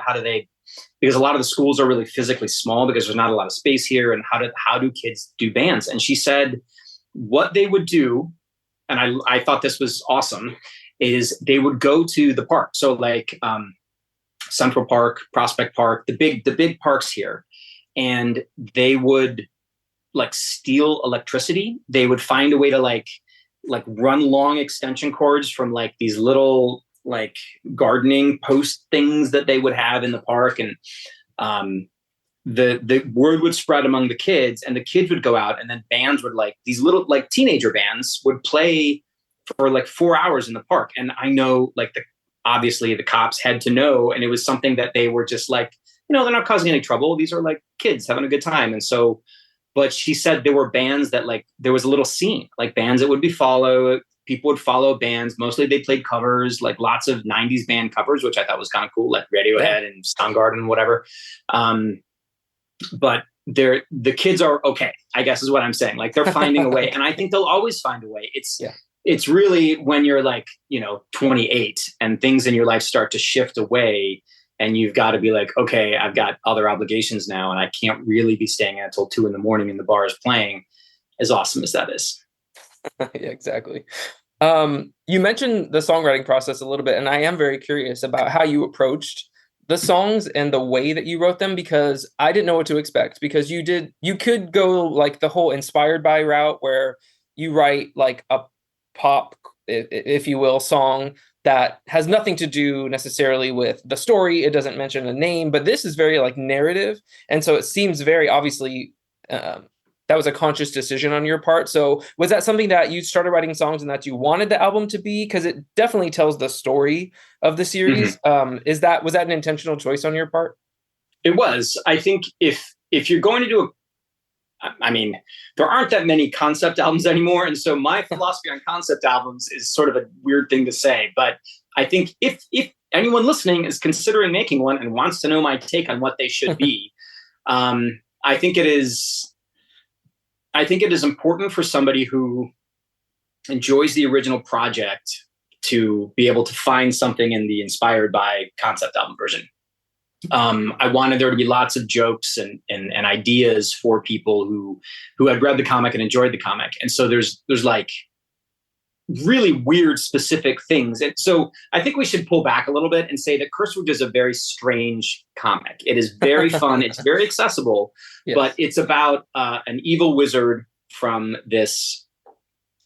Because a lot of the schools are really physically small because there's not a lot of space here. And how do kids do bands? And she said what they would do, and I thought this was awesome, is they would go to the park. So like, Central Park, Prospect Park, the big parks here, and they would like steal electricity. They would find a way to like run long extension cords from like these little like gardening post things that they would have in the park, and the word would spread among the kids, and the kids would go out, and then bands would, like these little like teenager bands would play for like 4 hours in the park. And I know like obviously the cops had to know, and it was something that they were just like, they're not causing any trouble. These are like kids having a good time. And so, but she said there were bands that like, there was a little scene, like bands that would be people would follow bands. Mostly they played covers, like lots of 90s band covers, which I thought was kind of cool, like Radiohead and Soundgarden and whatever. But the kids are okay, I guess is what I'm saying. Like they're finding a way, and I think they'll always find a way. It's really when you're like, 28 and things in your life start to shift away, and you've got to be like, okay, I've got other obligations now, and I can't really be staying out until 2 a.m. in the bars playing, as awesome as that is. Yeah, exactly. You mentioned the songwriting process a little bit, and I am very curious about how you approached the songs and the way that you wrote them, because I didn't know what to expect. Because you could go like the whole inspired by route, where you write like a pop, if you will, song that has nothing to do necessarily with the story. It doesn't mention a name, but this is very like narrative. And so it seems very obviously that was a conscious decision on your part. So was that something that you started writing songs and that you wanted the album to be? Because it definitely tells the story of the series. Was that an intentional choice on your part? It was. I think if you're going to do there aren't that many concept albums anymore. And so my philosophy on concept albums is sort of a weird thing to say. But I think if anyone listening is considering making one and wants to know my take on what they should be, I think it is important for somebody who enjoys the original project to be able to find something in the inspired by concept album version. I wanted there to be lots of jokes and ideas for people who had read the comic and enjoyed the comic. And so there's like really weird specific things. And so I think we should pull back a little bit and say that Cursewood is a very strange comic. It is very fun. It's very accessible, but it's about an evil wizard from this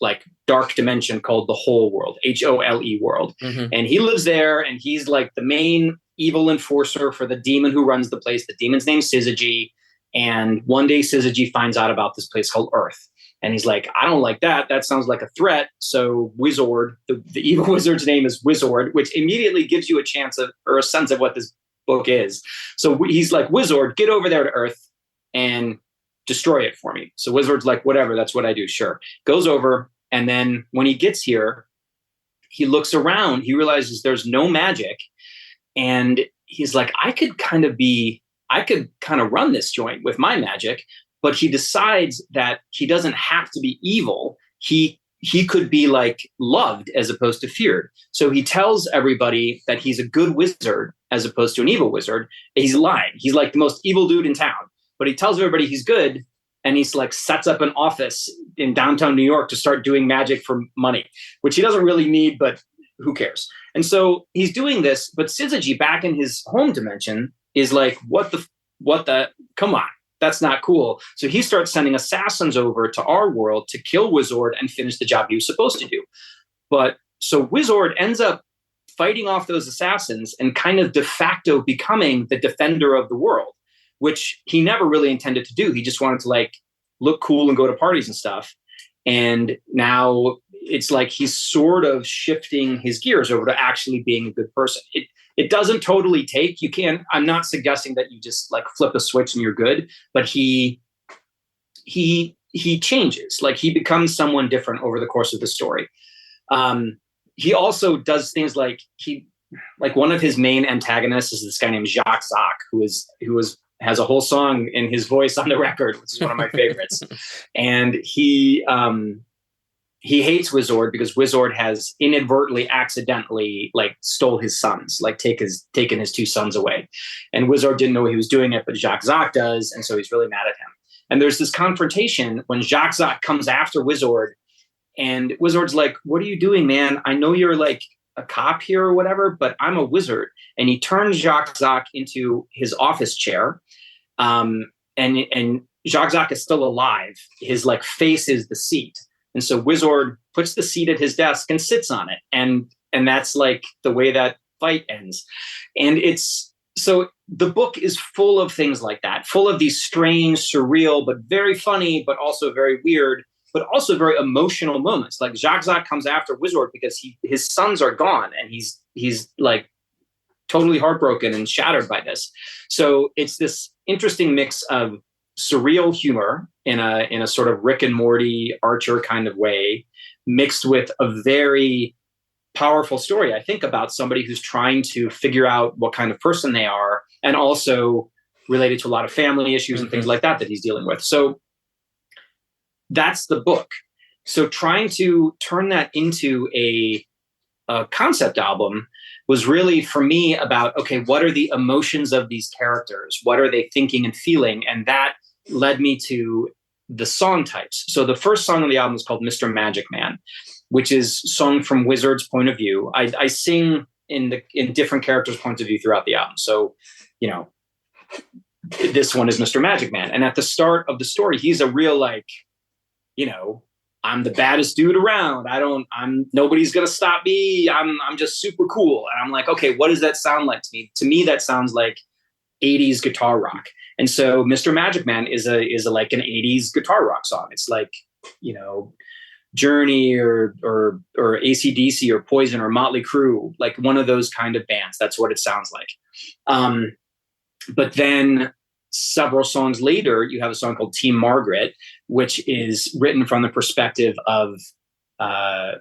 like dark dimension called the Whole World, Hole world. Mm-hmm. And he lives there, and he's like the main evil enforcer for the demon who runs the place. The demon's name's Syzygy. And one day Syzygy finds out about this place called Earth. And he's like, I don't like that. That sounds like a threat. So Wizard, the evil wizard's name is Wizard, which immediately gives you a chance of, or a sense of what this book is. So he's like, Wizard, get over there to Earth and destroy it for me. So Wizard's like, whatever, that's what I do. Sure. Goes over. And then when he gets here, he looks around, he realizes there's no magic. And he's like, I could kind of run this joint with my magic. But he decides that he doesn't have to be evil. He could be like loved as opposed to feared. So he tells everybody that he's a good wizard as opposed to an evil wizard. He's lying. He's like the most evil dude in town. But he tells everybody he's good, and he's like sets up an office in downtown New York to start doing magic for money, which he doesn't really need, but who cares? And so he's doing this, but Syzygy back in his home dimension is like, what the, come on. That's not cool. So he starts sending assassins over to our world to kill Wizard and finish the job he was supposed to do. But so Wizard ends up fighting off those assassins and kind of de facto becoming the defender of the world, which he never really intended to do. He just wanted to like look cool and go to parties and stuff. And now it's like he's sort of shifting his gears over to actually being a good person. It doesn't totally take. You can't. I'm not suggesting that you just like flip a switch and you're good. But he changes. Like he becomes someone different over the course of the story. He also does things like one of his main antagonists is this guy named Jacques Zack, who has a whole song in his voice on the record, which is one of my favorites. And he hates Wizard because Wizard has inadvertently, accidentally, like stole his sons, like taken his two sons away. And Wizard didn't know he was doing it, but Jacques Zack does, and so he's really mad at him. And there's this confrontation when Jacques Zack comes after Wizard, and Wizard's like, "What are you doing, man? I know you're like a cop here or whatever, but I'm a wizard." And he turns Jacques Zack into his office chair, and Jacques Zack is still alive. His like face is the seat. And so Wizard puts the seat at his desk and sits on it. And that's like the way that fight ends. And so the book is full of things like that, full of these strange, surreal, but very funny, but also very weird, but also very emotional moments. Like Jacques Zack comes after Wizard because his sons are gone, and he's like totally heartbroken and shattered by this. So it's this interesting mix of surreal humor in a sort of Rick and Morty Archer kind of way, mixed with a very powerful story, I think, about somebody who's trying to figure out what kind of person they are, and also related to a lot of family issues and things like that he's dealing with. So that's the book. So trying to turn that into a concept album was really, for me, about, okay, what are the emotions of these characters? What are they thinking and feeling? And that led me to the song types. So the first song on the album is called Mr. Magic Man, which is sung from Wizard's point of view. I sing in different characters' points of view throughout the album. So, you know, this one is Mr. Magic Man. And at the start of the story, he's a real, like, you know, I'm the baddest dude around. Nobody's going to stop me. I'm just super cool. And I'm like, okay, what does that sound like to me? To me, that sounds like 80s guitar rock. And so Mr. Magic Man is like an 80s guitar rock song. It's like, you know, Journey or AC/DC or Poison or Motley Crue, like one of those kind of bands. That's what it sounds like. But then several songs later, you have a song called Team Margaret, which is written from the perspective of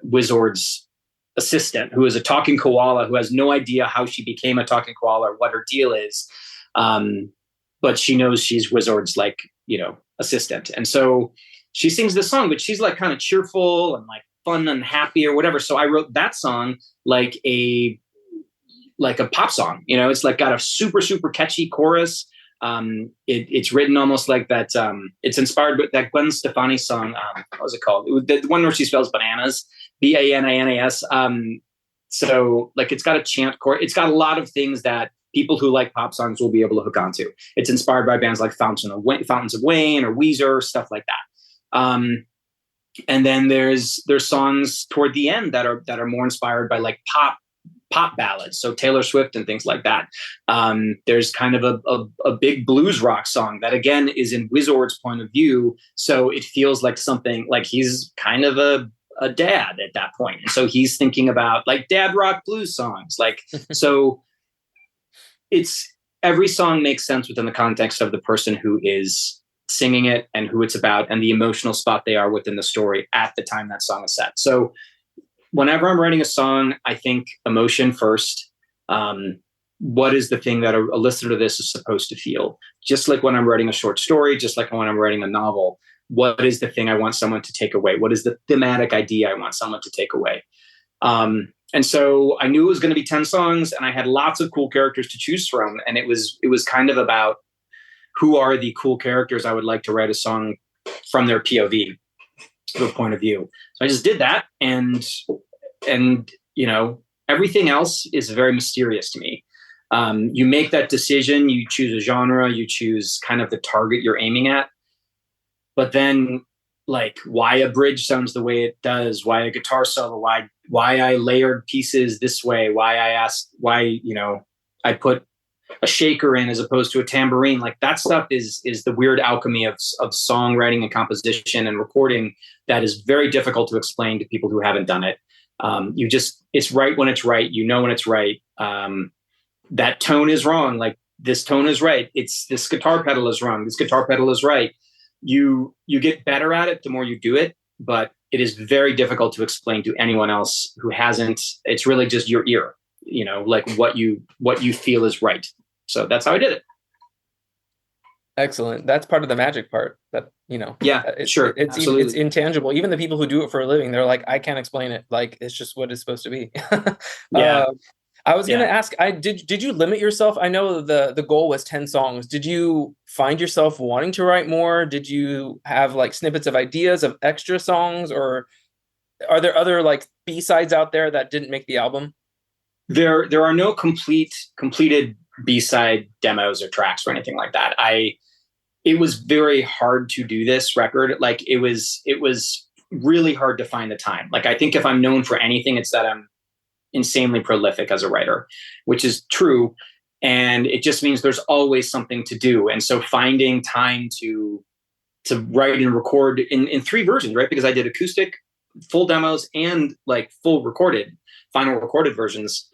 Wizard's assistant, who is a talking koala who has no idea how she became a talking koala or what her deal is. But she knows she's Wizard's, like, you know, assistant. And so she sings this song, but she's like kind of cheerful and like fun and happy or whatever. So I wrote that song like a pop song, you know. It's like got a super, super catchy chorus. It's written almost like that. It's inspired with that Gwen Stefani song. What was it called? The one where she spells bananas, Bananas. So like it's got a chant chorus. It's got a lot of things that people who like pop songs will be able to hook onto. It's inspired by bands like Fountains of Wayne or Weezer, stuff like that. And then there's songs toward the end that are more inspired by like pop ballads, so Taylor Swift and things like that. There's kind of a big blues rock song that again is in Wizard's point of view, so it feels like something like he's kind of a dad at that point, and so he's thinking about like dad rock blues songs, like so. It's every song makes sense within the context of the person who is singing it and who it's about and the emotional spot they are within the story at the time that song is set. So whenever I'm writing a song, I think emotion first. What is the thing that a listener to this is supposed to feel? Just like when I'm writing a short story, just like when I'm writing a novel, what is the thing I want someone to take away? What is the thematic idea I want someone to take away? And so I knew it was going to be 10 songs, and I had lots of cool characters to choose from. And it was kind of about who are the cool characters I would like to write a song from their POV, their point of view. So I just did that. And you know, everything else is very mysterious to me. You make that decision, you choose a genre, you choose kind of the target you're aiming at. But then like why a bridge sounds the way it does, why a guitar solo, why I layered pieces this way, why you know, I put a shaker in as opposed to a tambourine, like that stuff is the weird alchemy of songwriting and composition and recording that is very difficult to explain to people who haven't done it. It's right when it's right, you know, when it's right. That tone is wrong, like this tone is right, it's this guitar pedal is wrong, this guitar pedal is right. You get better at it the more you do it, but it is very difficult to explain to anyone else who hasn't. It's really just your ear, you know, like what you feel is right. So that's how I did it. Excellent. That's part of the magic part that, you know, sure. It's intangible. Even the people who do it for a living, they're like, I can't explain it. Like, it's just what it's supposed to be. Yeah. I was going to ask, did you limit yourself? I know the goal was 10 songs. Did you find yourself wanting to write more? Did you have like snippets of ideas of extra songs, or are there other like B-sides out there that didn't make the album? There are no completed B-side demos or tracks or anything like that. It was very hard to do this record. Like it was really hard to find the time. Like I think if I'm known for anything, it's that I'm insanely prolific as a writer, which is true. And it just means there's always something to do. And so finding time to write and record in 3 versions, right? Because I did acoustic, full demos, and like full final recorded versions.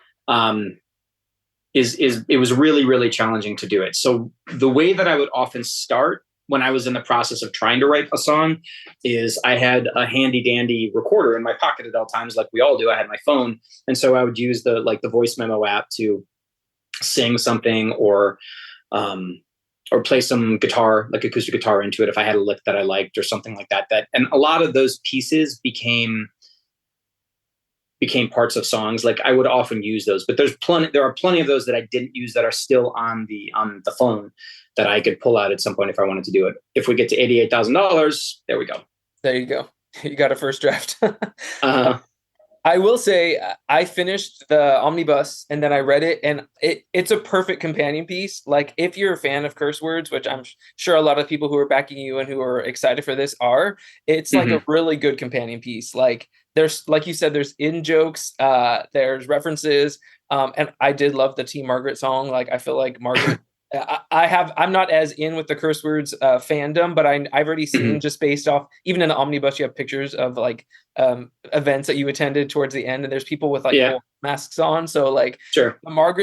It was really, really challenging to do it. So the way that I would often start when I was in the process of trying to write a song is I had a handy dandy recorder in my pocket at all times, like we all do. I had my phone. And so I would use the voice memo app to sing something or play some guitar, like acoustic guitar into it if I had a lick that I liked or something like that. And a lot of those pieces became parts of songs. Like I would often use those, but there are plenty of those that I didn't use that are still on the phone that I could pull out at some point if I wanted to do it. If we get to $88,000, there we go. There you go. You got a first draft. I will say I finished the omnibus and then I read it, and it's a perfect companion piece. Like if you're a fan of curse words, which I'm sure a lot of people who are backing you and who are excited for this are, it's like a really good companion piece. Like there's, like you said, there's in jokes, there's references. And I did love the T Margaret song. Like I feel like Margaret, I'm not as in with the curse words fandom, but I've already seen just based off, even in the omnibus, you have pictures of like events that you attended towards the end, and there's people with like masks on. So like the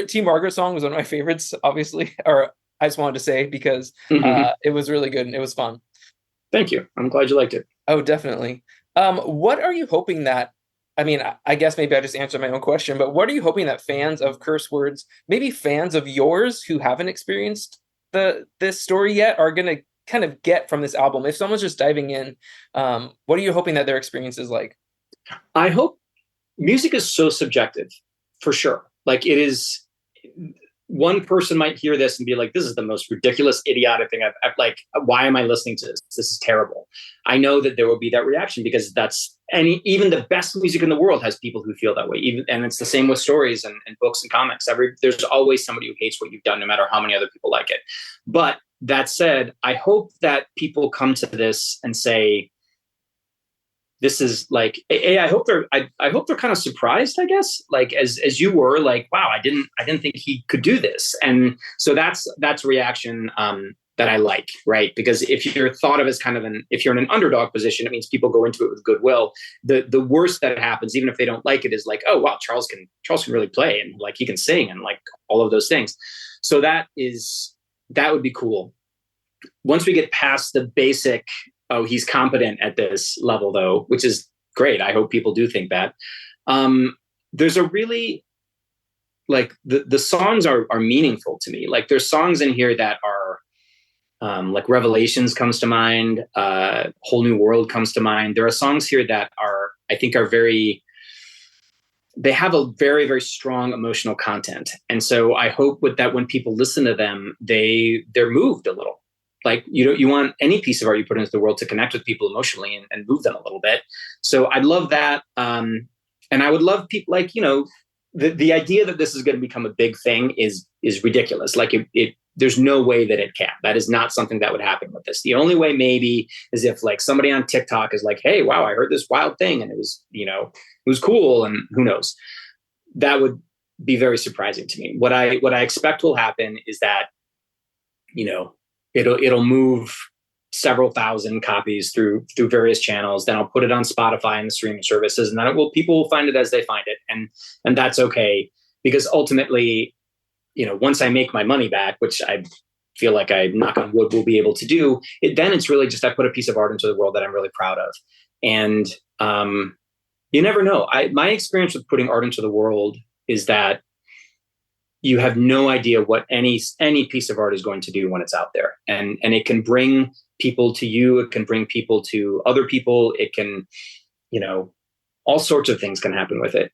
T Margaret song was one of my favorites, obviously, or I just wanted to say because it was really good and it was fun. Thank you. I'm glad you liked it. Oh, definitely. What are you hoping that, I mean, I guess maybe I just answered my own question, but what are you hoping that fans of curse words, maybe fans of yours who haven't experienced this story yet, are going to kind of get from this album? If someone's just diving in, what are you hoping that their experience is like? I hope music is so subjective, for sure. Like it is, one person might hear this and be like, this is the most ridiculous, idiotic thing I've like, why am I listening to this? This is terrible. I know that there will be that reaction because even the best music in the world has people who feel that way. And it's the same with stories and books and comics. There's always somebody who hates what you've done, no matter how many other people like it. But that said, I hope that people come to this and say, this is like, I hope they're kind of surprised, I guess, like as you were, like, wow, I didn't think he could do this. And so that's reaction that I like, right? Because if you're thought of as kind of if you're in an underdog position, it means people go into it with goodwill. The worst that happens, even if they don't like it, is like, oh wow, Charles can really play, and like he can sing, and like all of those things. So that would be cool. Once we get past the basic, oh, he's competent at this level, though, which is great. I hope people do think that. There's a really, like, the songs are meaningful to me. Like, there's songs in here that are, like Revelations comes to mind, Whole New World comes to mind. There are songs here that I think they have a very, very strong emotional content. And so I hope that when people listen to them, they're moved a little. Like, you want any piece of art you put into the world to connect with people emotionally and move them a little bit. So I'd love that. And I would love people, like, the idea that this is going to become a big thing is ridiculous. Like, there's no way that it can. That is not something that would happen with this. The only way maybe is if, like, somebody on TikTok is like, hey, wow, I heard this wild thing and it was cool, and who knows. That would be very surprising to me. What I expect will happen is that, it'll move several thousand copies through various channels. Then I'll put it on Spotify and the streaming services, and then people will find it as they find it. And that's okay, because ultimately, once I make my money back, which I feel like I, knock on wood, will be able to do it, then it's really just, I put a piece of art into the world that I'm really proud of. And you never know. My experience with putting art into the world is that you have no idea what any piece of art is going to do when it's out there. And it can bring people to you. It can bring people to other people. It can, all sorts of things can happen with it.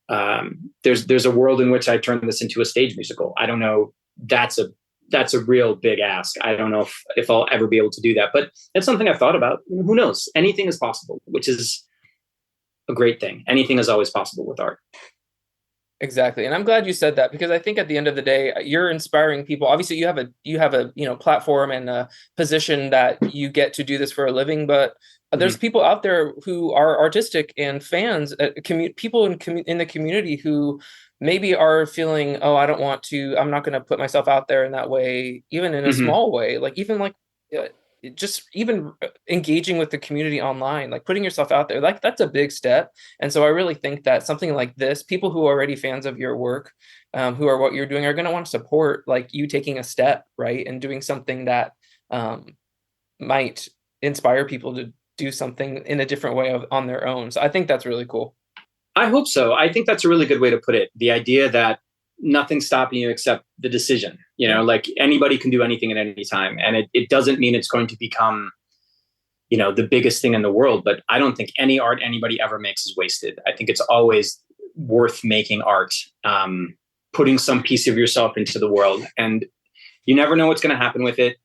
There's a world in which I turn this into a stage musical. I don't know. That's a real big ask. I don't know if I'll ever be able to do that, but it's something I've thought about. Who knows? Anything is possible, which is a great thing. Anything is always possible with art. Exactly. And I'm glad you said that, because I think at the end of the day, you're inspiring people. Obviously you have a platform and a position that you get to do this for a living, but there's people out there who are artistic and fans, people in the community who maybe are feeling, oh, I'm not going to put myself out there in that way, even in a small way, like even like just even engaging with the community online, like putting yourself out there, like that's a big step. And so I really think that something like this, people who are already fans of your work, who are what you're doing, are going to want to support like you taking a step, right, and doing something that might inspire people to do something in a different way on their own. So I think that's really cool. I hope so. I think that's a really good way to put it. The idea that nothing's stopping you except the decision. Like anybody can do anything at any time. And it doesn't mean it's going to become, the biggest thing in the world. But I don't think any art anybody ever makes is wasted. I think it's always worth making art, putting some piece of yourself into the world. And you never know what's going to happen with it.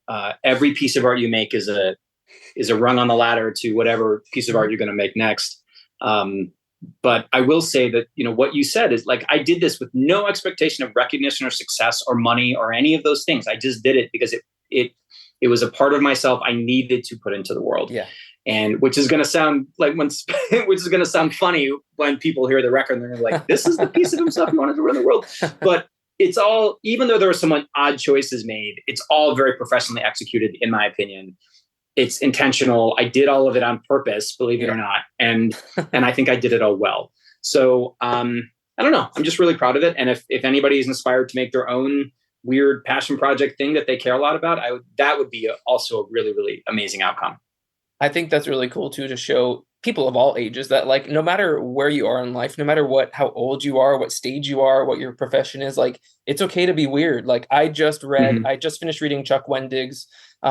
Every piece of art you make is a rung on the ladder to whatever piece of art you're going to make next. But I will say that, what you said is, like, I did this with no expectation of recognition or success or money or any of those things. I just did it because it was a part of myself I needed to put into the world. Yeah. And which is going to sound like which is going to sound funny when people hear the record and they're like, this is the piece of himself he wanted to run the world. But it's all, even though there were some odd choices made, it's all very professionally executed, in my opinion. It's intentional. I did all of it on purpose, believe it or not. And I think I did it all well. So I don't know. I'm just really proud of it. And if anybody is inspired to make their own weird passion project thing that they care a lot about, that would be also a really, really amazing outcome. I think that's really cool too, to show people of all ages that, like, no matter where you are in life, no matter how old you are, what stage you are, what your profession is, like, it's okay to be weird. Like I just finished reading Chuck Wendig's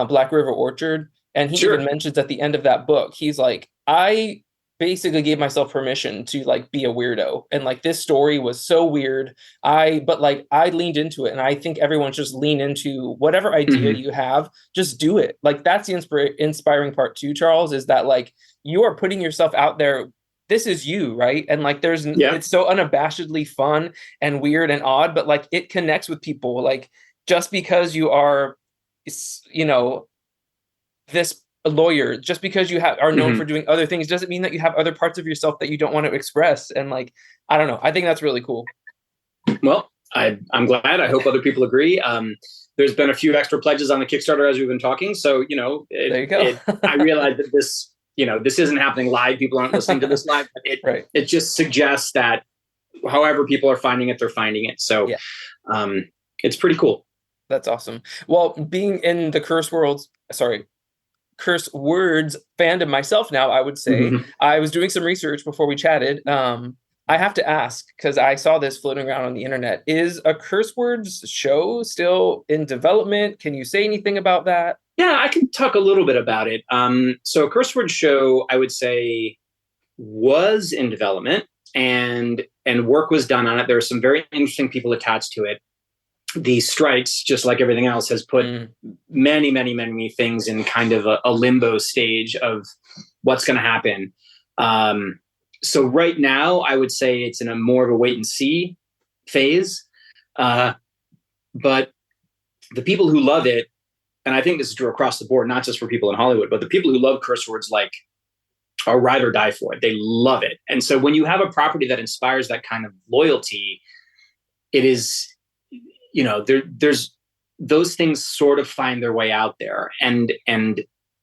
Black River Orchard. And he even mentions at the end of that book, he's like, I basically gave myself permission to like be a weirdo. And like, this story was so weird. But I leaned into it. And I think everyone should just lean into whatever idea you have, just do it. Like, that's the inspiring part too, Charles, is that like, you are putting yourself out there. This is you, right? And like, it's so unabashedly fun and weird and odd, but like, it connects with people. Like, just because you are, this a lawyer, just because you are known Mhm. for doing other things doesn't mean that you have other parts of yourself that you don't want to express. And like, I don't know. I think that's really cool. Well, I'm glad. I hope other people agree. There's been a few extra pledges on the Kickstarter as we've been talking. So, There you go. I realize that this isn't happening live. People aren't listening to this live. But it just suggests that however people are finding it, they're finding it. So it's pretty cool. That's awesome. Well, being in the curse words fandom myself now, I would say, I was doing some research before we chatted. I have to ask, because I saw this floating around on the internet, is a curse words show still in development? Can you say anything about that? Yeah, I can talk a little bit about it. So a curse word show, I would say, was in development and work was done on it. There are some very interesting people attached to it. The strikes, just like everything else, has put many, many, many things in kind of a limbo stage of what's going to happen. So right now, I would say it's in a more of a wait and see phase. But the people who love it, and I think this is true across the board, not just for people in Hollywood, but the people who love curse words are ride or die for it. They love it. And so when you have a property that inspires that kind of loyalty, it is, there's those things sort of find their way out there. And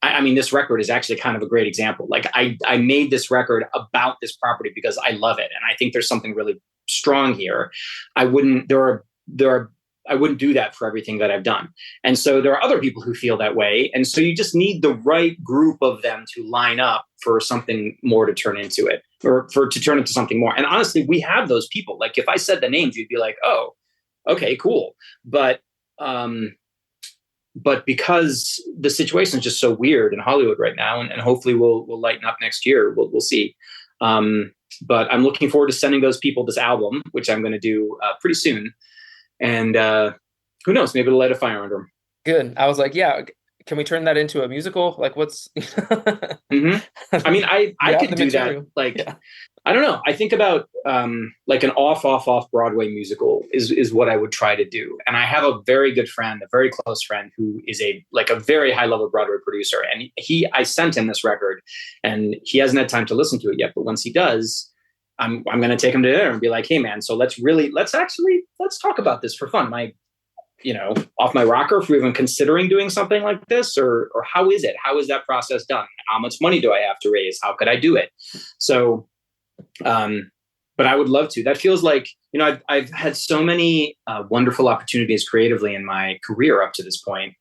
I mean, this record is actually kind of a great example. Like I made this record about this property because I love it. And I think there's something really strong here. I wouldn't do that for everything that I've done. And so there are other people who feel that way. And so you just need the right group of them to line up for something more to turn into it, or to turn into something more. And honestly, we have those people. Like if I said the names, you'd be like, oh, okay, cool. But because the situation is just so weird in Hollywood right now, and hopefully we'll lighten up next year, we'll see. But I'm looking forward to sending those people this album, which I'm going to do pretty soon. And who knows, maybe it'll light a fire under them. Good. I was like, yeah, can we turn that into a musical? Like what's... I mean, I could do material. That. Like, yeah. I don't know. I think about like an off Broadway musical is what I would try to do. And I have a very good friend, a very close friend, who is a very high level Broadway producer. And I sent him this record, and he hasn't had time to listen to it yet. But once he does, I'm going to take him to dinner and be like, hey man, so let's talk about this for fun. Off my rocker, if we're even considering doing something like this, or how is it? How is that process done? How much money do I have to raise? How could I do it? So, but I would love to. That feels like, I've had so many wonderful opportunities creatively in my career up to this point,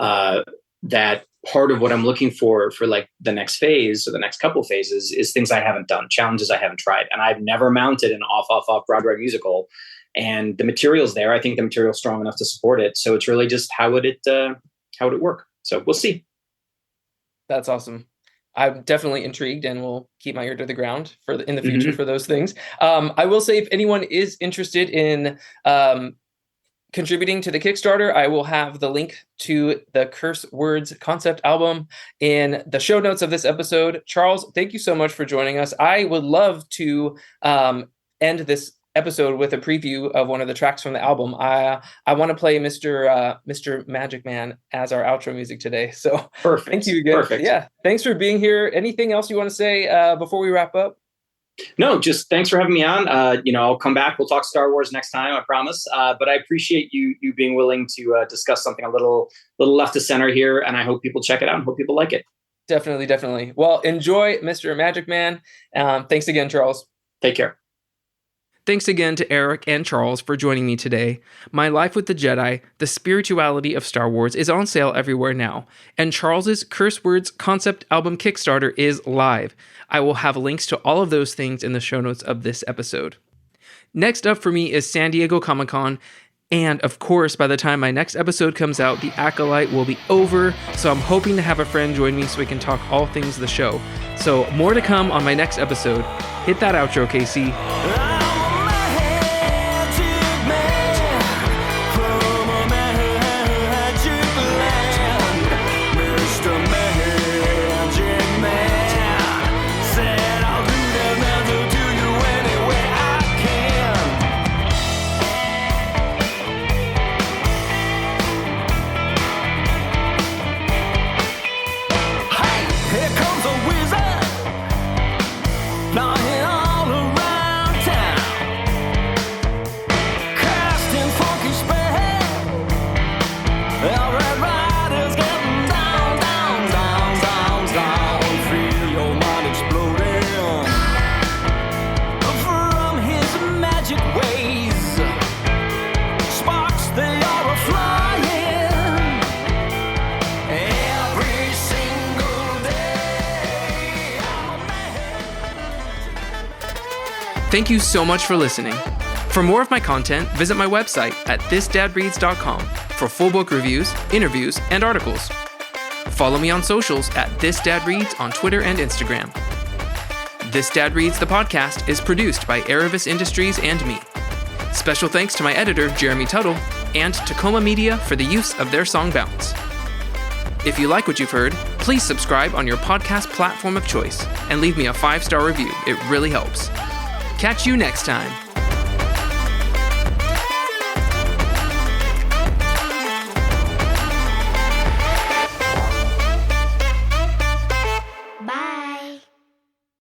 that part of what I'm looking for like the next phase or the next couple phases is things I haven't done, challenges I haven't tried. And I've never mounted an off Broadway musical, and the material's there. I think the material's strong enough to support it. So it's really just how would it work? So we'll see. That's awesome. I'm definitely intrigued, and will keep my ear to the ground in the future for those things. I will say, if anyone is interested in contributing to the Kickstarter, I will have the link to the Curse Words concept album in the show notes of this episode. Charles, thank you so much for joining us. I would love to end this episode with a preview of one of the tracks from the album. I want to play Mr. Magic Man as our outro music today. So perfect. Thank you again. Perfect. Yeah. Thanks for being here. Anything else you want to say before we wrap up? No, just thanks for having me on. I'll come back. We'll talk Star Wars next time, I promise. But I appreciate you being willing to discuss something a little left of center here. And I hope people check it out and hope people like it. Definitely. Well, enjoy Mr. Magic Man. Thanks again, Charles. Take care. Thanks again to Eric and Charles for joining me today. My Life with the Jedi, The Spirituality of Star Wars is on sale everywhere now, and Charles's Curse Words concept album Kickstarter is live. I will have links to all of those things in the show notes of this episode. Next up for me is San Diego Comic-Con, and of course, by the time my next episode comes out, The Acolyte will be over, so I'm hoping to have a friend join me so we can talk all things the show. So more to come on my next episode. Hit that outro, Casey. Red Rider's getting down, down, down, down, down. Feel your mind exploding from his magic ways. Sparks, they are flying every single day. Thank you so much for listening. For more of my content, visit my website at thisdadreads.com for full book reviews, interviews, and articles. Follow me on socials at thisdadreads on Twitter and Instagram. This Dad Reads the podcast is produced by Aravis Industries and me. Special thanks to my editor, Jeremy Tuttle, and to Coma-Media for the use of their song Bounce. If you like what you've heard, please subscribe on your podcast platform of choice and leave me a 5-star review. It really helps. Catch you next time.